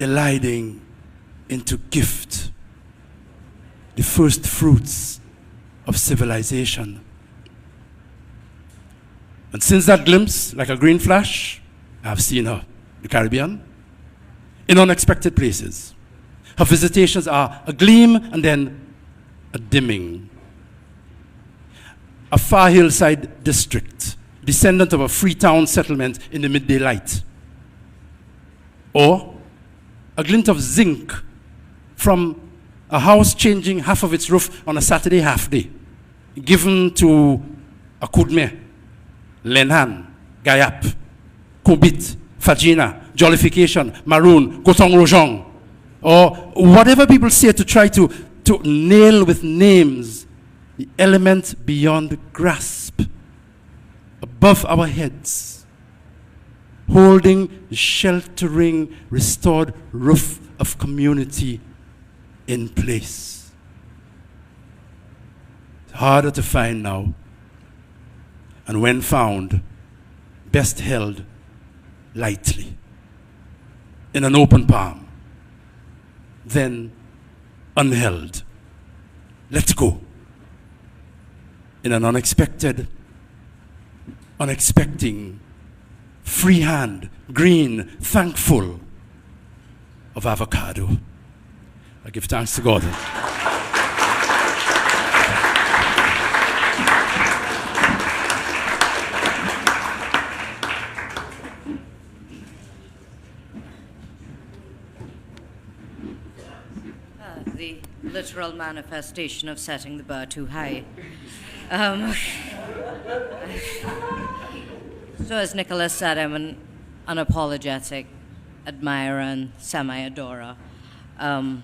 eliding into gift, the first fruits of civilization. And since that glimpse, like a green flash, I've seen her, the Caribbean, in unexpected places. Her visitations are a gleam and then a dimming. A far hillside district, descendant of a Freetown settlement in the midday light. Or a glint of zinc from a house changing half of its roof on a Saturday half day, given to a Kudme, Lenhan, Gayap, Kubit, Fajina, Jollification, Maroon, Gotong Rojong, or whatever people say to try to nail with names the element beyond grasp, above our heads, holding the sheltering, restored roof of community in place. It's harder to find now, and when found, best held lightly in an open palm, then unheld, let go in an unexpecting, free hand, green, thankful of avocado. I give thanks to God. The literal manifestation of setting the bar too high. So as Nicholas said, I'm an unapologetic admirer and semi-adorer of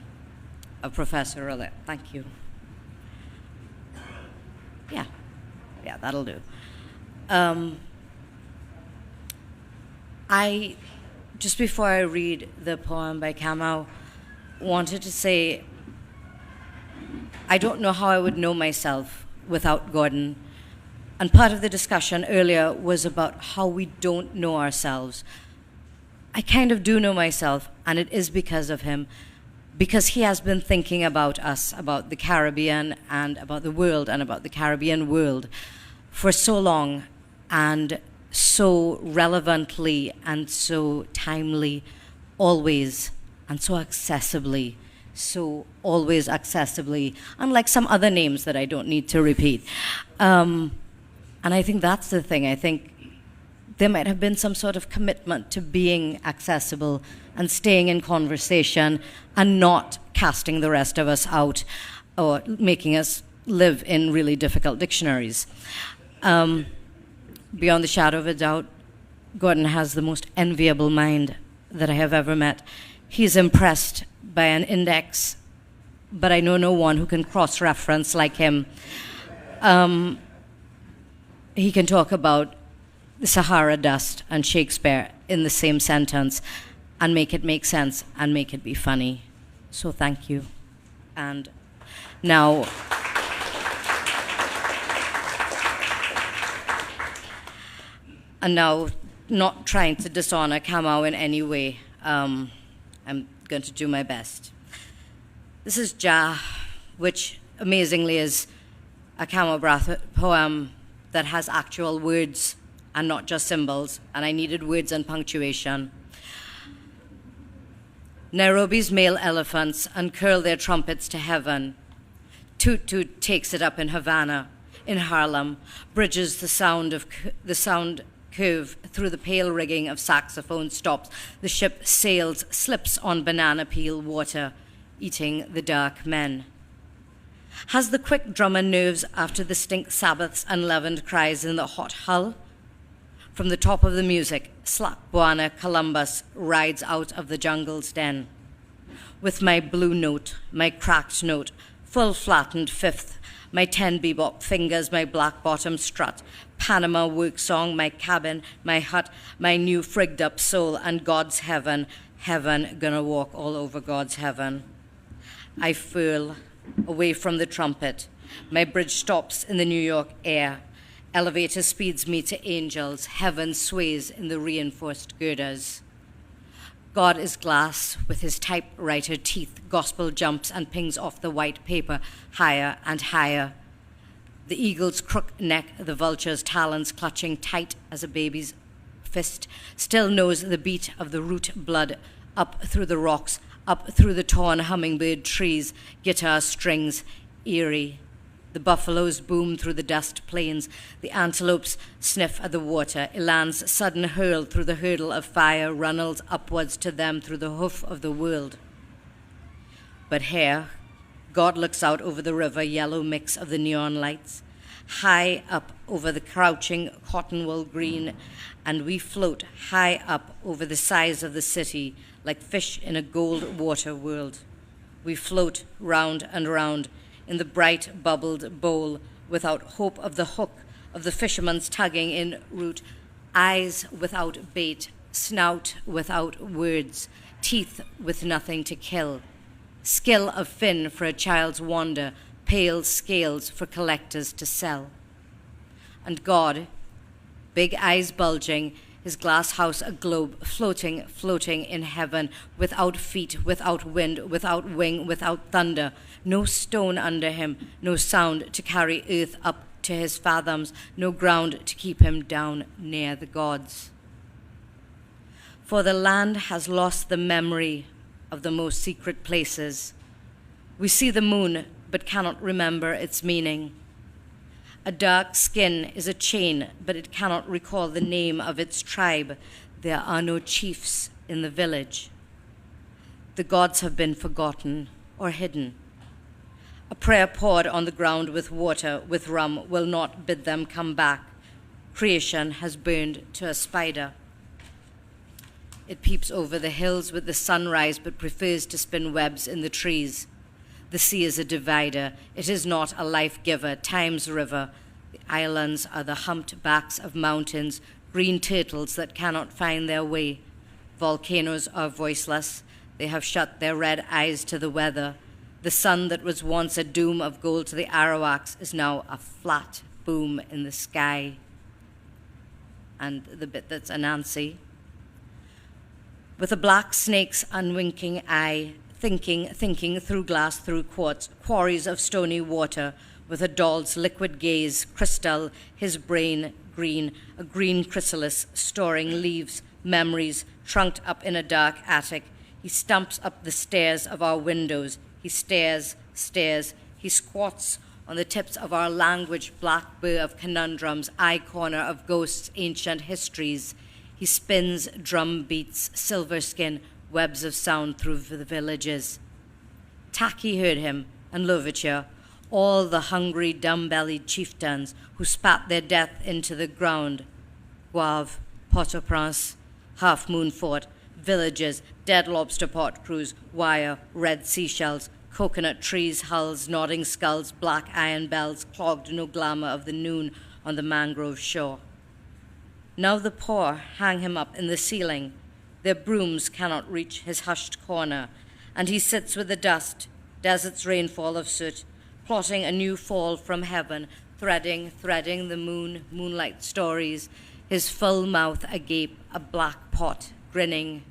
Professor Rohlehr. Thank you. Yeah, that'll do. Just before I read the poem by Camus, wanted to say, I don't know how I would know myself without Gordon. And part of the discussion earlier was about how we don't know ourselves. I kind of do know myself, and it is because of him, because he has been thinking about us, about the Caribbean, and about the world, and about the Caribbean world for so long, and so relevantly, and so timely, always, and so accessibly, unlike some other names that I don't need to repeat. And I think that's the thing. I think there might have been some sort of commitment to being accessible and staying in conversation and not casting the rest of us out or making us live in really difficult dictionaries. Beyond the shadow of a doubt, Gordon has the most enviable mind that I have ever met. He's impressed by an index, but I know no one who can cross-reference like him. He can talk about the Sahara dust and Shakespeare in the same sentence and make it make sense and make it be funny. So thank you. And now, not trying to dishonor Camus in any way, I'm going to do my best. This is Ja, which amazingly is a Camus poem that has actual words and not just symbols, and I needed words and punctuation. Nairobi's male elephants uncurl their trumpets to heaven. Toot Toot takes it up in Havana. In Harlem, bridges the sound curve through the pale rigging of saxophone stops. The ship sails, slips on banana peel water, eating the dark men. Has the quick drummer nerves after the stink Sabbath's unleavened cries in the hot hull? From the top of the music, Slack Bwana Columbus rides out of the jungle's den. With my blue note, my cracked note, full flattened fifth, my 10 bebop fingers, my black bottom strut, Panama work song, my cabin, my hut, my new frigged up soul, and God's heaven, heaven gonna walk all over God's heaven. I furl away from the trumpet. My bridge stops in the New York air. Elevator speeds me to angels. Heaven sways in the reinforced girders. God is glass with his typewriter teeth. Gospel jumps and pings off the white paper higher and higher. The eagle's crook neck, the vulture's talons clutching tight as a baby's fist, still knows the beat of the root blood up through the rocks, up through the torn hummingbird trees, guitar strings, eerie. The buffaloes boom through the dust plains. The antelopes sniff at the water. Elan's sudden hurl through the hurdle of fire runnels upwards to them through the hoof of the world. But here, God looks out over the river, yellow mix of the neon lights. high up over the crouching cottonwool green, and we float high up over the size of the city like fish in a gold water world. We float round and round in the bright bubbled bowl without hope of the hook of the fisherman's tugging in root, eyes without bait, snout without words, teeth with nothing to kill, skill of fin for a child's wonder, pale scales for collectors to sell. And God, big eyes bulging, his glass house a globe, floating, floating in heaven, without feet, without wind, without wing, without thunder, no stone under him, no sound to carry earth up to his fathoms, no ground to keep him down near the gods. For the land has lost the memory of the most secret places. We see the moon, but cannot remember its meaning. A dark skin is a chain, but it cannot recall the name of its tribe. There are no chiefs in the village. The gods have been forgotten or hidden. A prayer poured on the ground with water, with rum, will not bid them come back. Creation has burned to a spider. It peeps over the hills with the sunrise, but prefers to spin webs in the trees. The sea is a divider. It is not a life giver. Time's river. The islands are the humped backs of mountains, green turtles that cannot find their way. Volcanoes are voiceless. They have shut their red eyes to the weather. The sun that was once a doom of gold to the Arawaks is now a flat boom in the sky. And the bit that's Anansi. With a black snake's unwinking eye, thinking through glass, through quartz, quarries of stony water, with a doll's liquid gaze, crystal, his brain green, a green chrysalis, storing leaves, memories, trunked up in a dark attic. He stumps up the stairs of our windows. He stares. He squats on the tips of our language, black burr of conundrums, eye corner of ghosts, ancient histories. He spins drum beats, silver skin, webs of sound through the villages. Taki heard him, and Louverture, all the hungry, dumb-bellied chieftains who spat their death into the ground. Guave, Port-au-Prince, Half Moon Fort, villages, dead lobster pot crews, wire, red seashells, coconut trees, hulls, nodding skulls, black iron bells, clogged no glamour of the noon on the mangrove shore. Now the poor hang him up in the ceiling. Their brooms cannot reach his hushed corner, and he sits with the dust, desert's rainfall of soot, plotting a new fall from heaven, threading the moonlight stories, his full mouth agape, a black pot, grinning,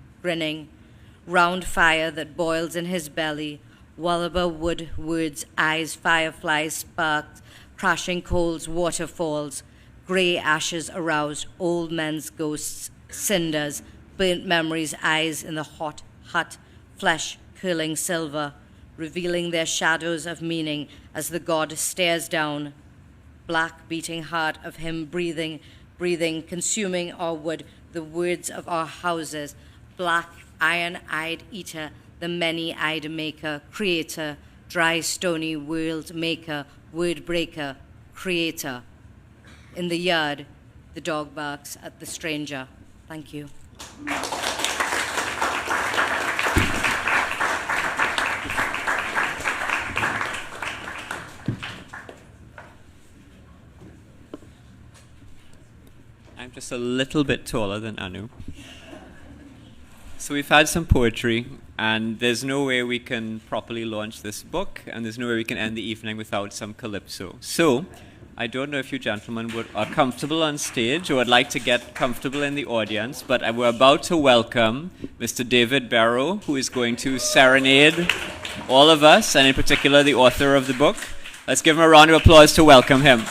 round fire that boils in his belly, Wallaby wood, words, eyes, fireflies, sparks, crashing coals, waterfalls, grey ashes aroused, old men's ghosts, cinders, burnt memories, eyes in the hot hut, flesh curling silver, revealing their shadows of meaning as the god stares down, black beating heart of him breathing, consuming our wood, the words of our houses, black iron-eyed eater, the many-eyed maker, creator, dry stony world maker, word breaker, creator. In the yard, the dog barks at the stranger. Thank you. I'm just a little bit taller than Anu. So we've had some poetry, and there's no way we can properly launch this book, and there's no way we can end the evening without some calypso. So I don't know if you gentlemen are comfortable on stage or would like to get comfortable in the audience, but we're about to welcome Mr. David Barrow, who is going to serenade all of us, and in particular the author of the book. Let's give him a round of applause to welcome him.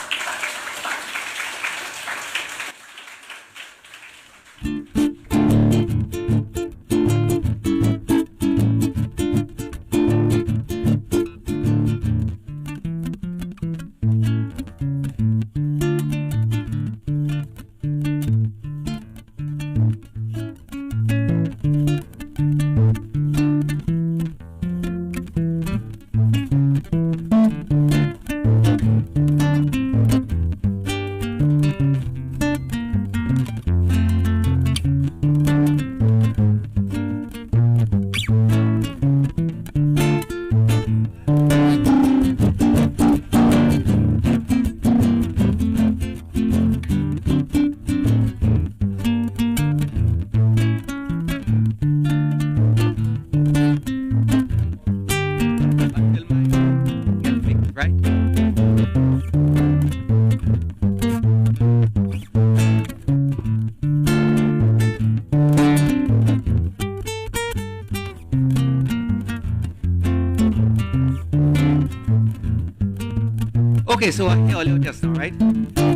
Okay, so I hear all you just now, right?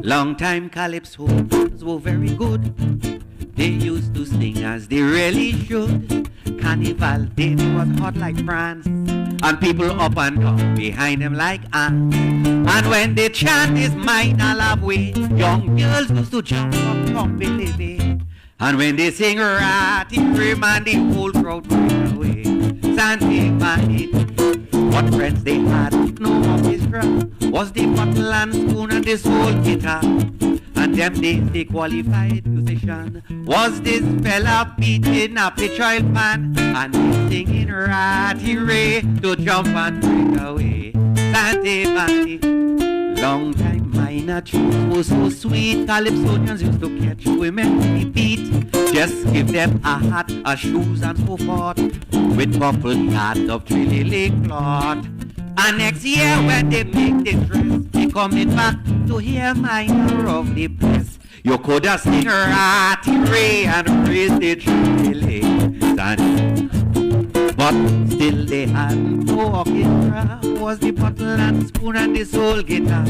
Long time calypsos were very good. They used to sing as they really should. Carnival day was hot like France, and people up and down behind them like ants. And when they chant this minor love way, young girls used to jump up, jump baby. And when they sing ratty rim and the whole crowd break away. Sandy Manny, what friends they had, no orchestra, was the bottle and spoon and the soul guitar. And them days the qualified musician was this fella beating up the child man, and he singing ratty ray to jump and break away. Sandy Manny, long time minor tunes was so sweet. Calypsonians used to catch women in the beat. Just give them a hat, a shoes and so forth, with purple yard of trilly cloth. And next year when they make the dress, they coming back to hear minor of the press. You could have sing ratty ray and praise the trilly stand. But still they had no orchestra, was the bottle and spoon and the soul guitar.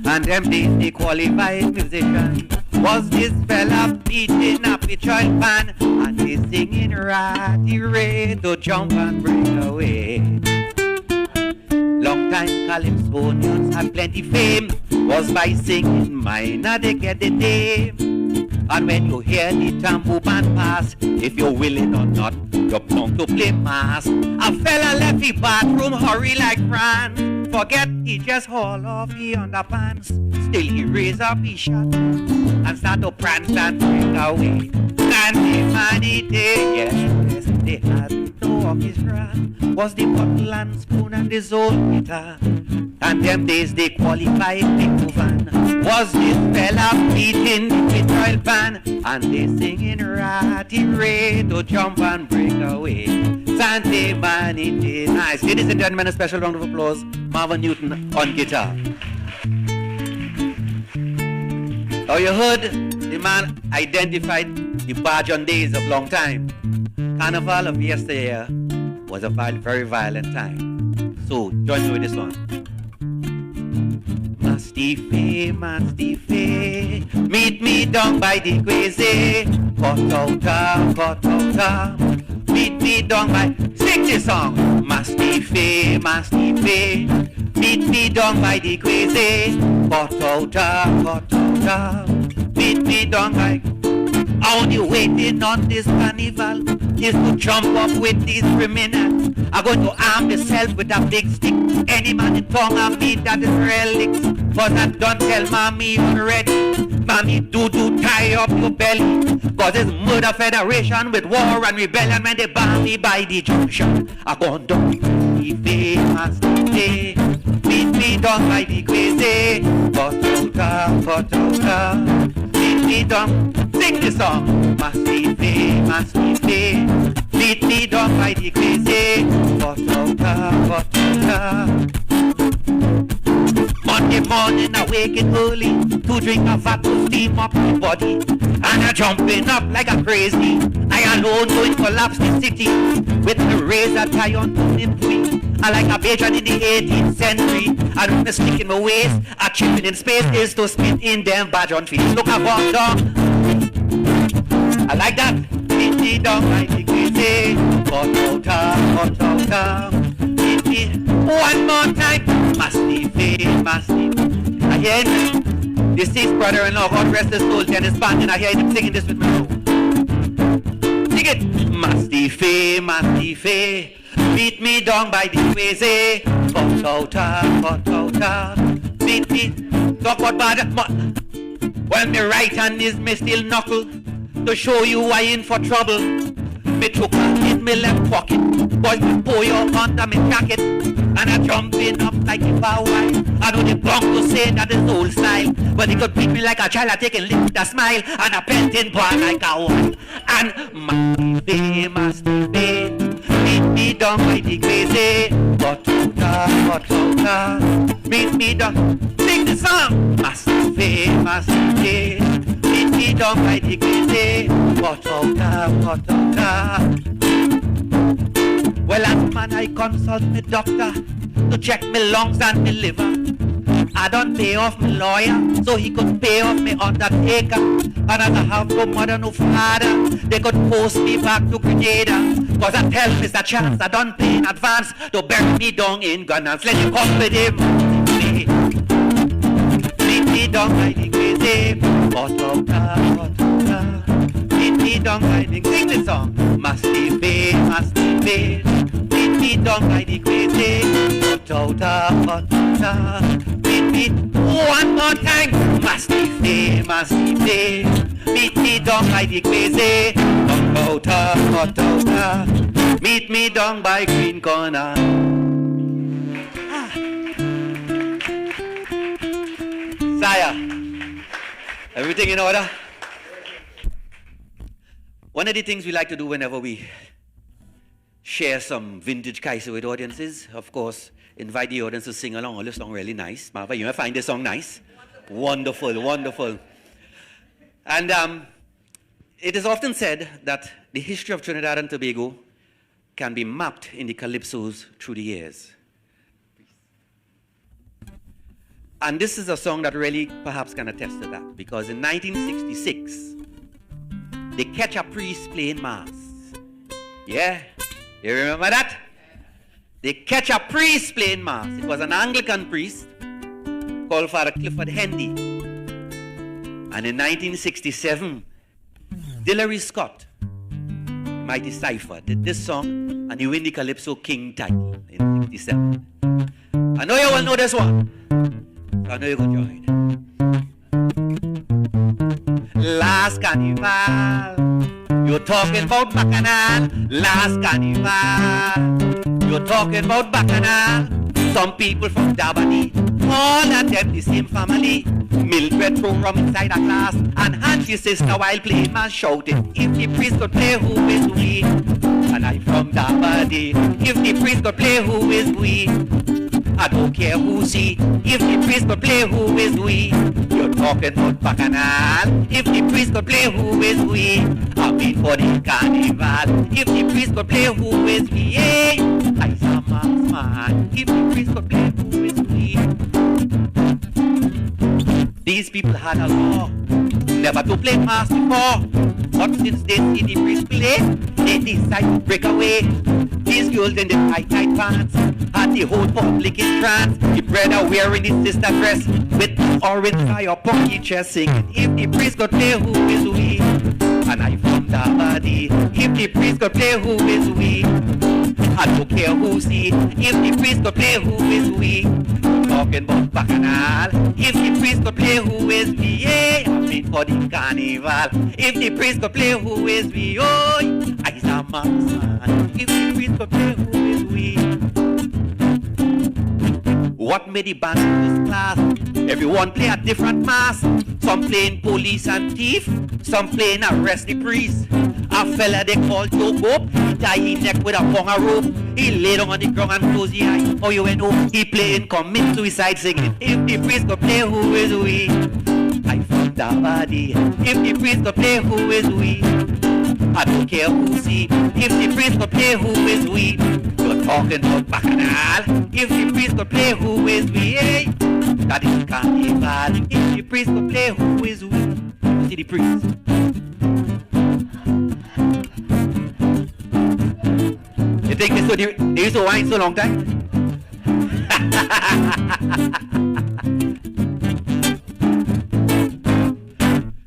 And them days the qualified musician was this fella beating up a child pan, and he singing ratty ray to jump and break away. Long time calypsonians had plenty fame, was by singing minor they get the name. And when you hear the tambour band pass, if you're willing or not, you're bound to play mass. A fella left the bathroom hurry like France, forget he just haul off the underpants. Still he raise up his shot and start to prance and break away. Sandy Manny day, yes, they had no orchestra, was the bottle and spoon and the soul guitar. And them days they qualified Beethoven, was this fella beating the trial pan, and they singing ratty ray to jump and break away. Sandy Manny day, nice. Ladies and gentlemen, a special round of applause. Marvin Newton on guitar. Oh, you heard the man identified the Bajan days of long time. Carnival of yesteryear was a very violent time. So join me with this one. Mastife, Mastife, meet me down by the crazy. Kotota, meet me down by. Sing this song. Mastife, Mastife, meet me down by the crazy. Kotota, meet me down by. Only waiting on this carnival is to jump up with these criminals. I'm going to arm myself with a big stick. Any man in tongue of me that is relics. But I don't tell mommy already. Mommy, do tie up your belly. Cause it's murder federation with war and rebellion when they ban me by the junction. I'm going to be famous today. Meet me down by the crazy. Kotota, meet me down. Sing the song. Mastife, meet me down by the crazy. Kotota. Monday morning I waking early to drink a vat to steam up my body, and I jumping up like a crazy. I alone going to collapse the city with a razor tie on to me tree. I like a Bajan in the 18th century. I don't a stick in my waist. A chipping in space is to spit in them Bajan trees. Look at what dog. I like that. Meet me down like the crazy. Kotota. Meet me one more time. Mastife. I hear him. Deceased brother-in-law, God rest his soul, Dennis Band, and I hear him singing this with me. Sing it. Mastife. Meet me down by the crazy. Kotota. Meet me. Talk about bad. Well, me right hand is me still knuckle to show you I in for trouble. Me took in me left pocket, boys me pull you under me jacket, and I jumping up like if I white. I know the bronc to say that is old style, but he could beat me like a child. I take a lick with a smile and a painting bar like a wife. And Mastife, meet me down by the crazy. Kotota, meet me down. Sing the song. Mastife, meet me down by the crazy. Kotota. Well, as man I consult me doctor to check me lungs and me liver. I I done pay off my lawyer so he could pay off my undertaker. And I have no mother, no father. They could post me back to Grenada. Cause I tell Mr. Chance I done pay in advance to bury me down in Gunners. Let him come with him. Lead me down by the crazy. Lead me down by the sing the song. Must be paid, must be paid. Lead me down by the crazy. Lead me one more time. Must be paid, must be paid. Meet me down by the crazy. Meet me down by Green Corner. Sire, everything in order? One of the things we like to do whenever we share some vintage Kaiser with audiences, of course, invite the audience to sing along. Oh, this song really nice. Marva, you may find this song nice. Wonderful, wonderful. And it is often said that the history of Trinidad and Tobago can be mapped in the calypsos through the years. And this is a song that really perhaps can attest to that, because in 1966, they catch a priest playing mass. Yeah, you remember that? They catch a priest playing mass. It was an Anglican priest called Father Clifford Hendy. And in 1967, Dillery Scott, Mighty Cypher, did this song, and he win the Calypso King title in 67. I know you all know this one. I know you could join. Last Carnival, you're talking about Bacchanal. Last Carnival, you're talking about Bacchanal. Some people from Dabani, all of them the same family. Mildred throw rum inside a glass and hand his sister while playing man shouting, if the priest could play, who is we? And I from Dabani, if the priest could play, who is we? I don't care who see. If the priest could play, who is we? You're talking about Bacchanal. If the priest could play, who is we? I mean for the carnival. If the priest could play, who is we? Hey, I saw man. If the priest could play, who is we? These people had a law never to play mass before. But since they see the priest play, they decide to break away. These girls in the tight pants had the whole public in trance. The brother wearing his sister dress with orange tie up on each chest singing, if the priest could play, who is we? And I from the body, if the priest could play, who is we? I don't care who see. If the priest could play, who is we? Talking about Bacchanal. If the priest could play, who is we? Yeah, I mean for the carnival. If the priest could play, who is we? Oh, I's a man. If the priest could play, who is we? What made the band in this class? Everyone play a different mass. Some playing police and thief, some playing arrest the priest. A fella they call Joe Bob, he tie his neck with a bunga rope. He lay down on the ground and close his eyes. Oh, you know, he playing commit suicide singing, if the priest could play, who is we? I found the body. If the priest could play, who is we? I don't care who see. If the priest could play, who is we? You're talking about Bacchanal. If the priest could play, who is we? Hey, that is carnival. If the priest could play, who is we? See the priest. You think they used to whine so long time?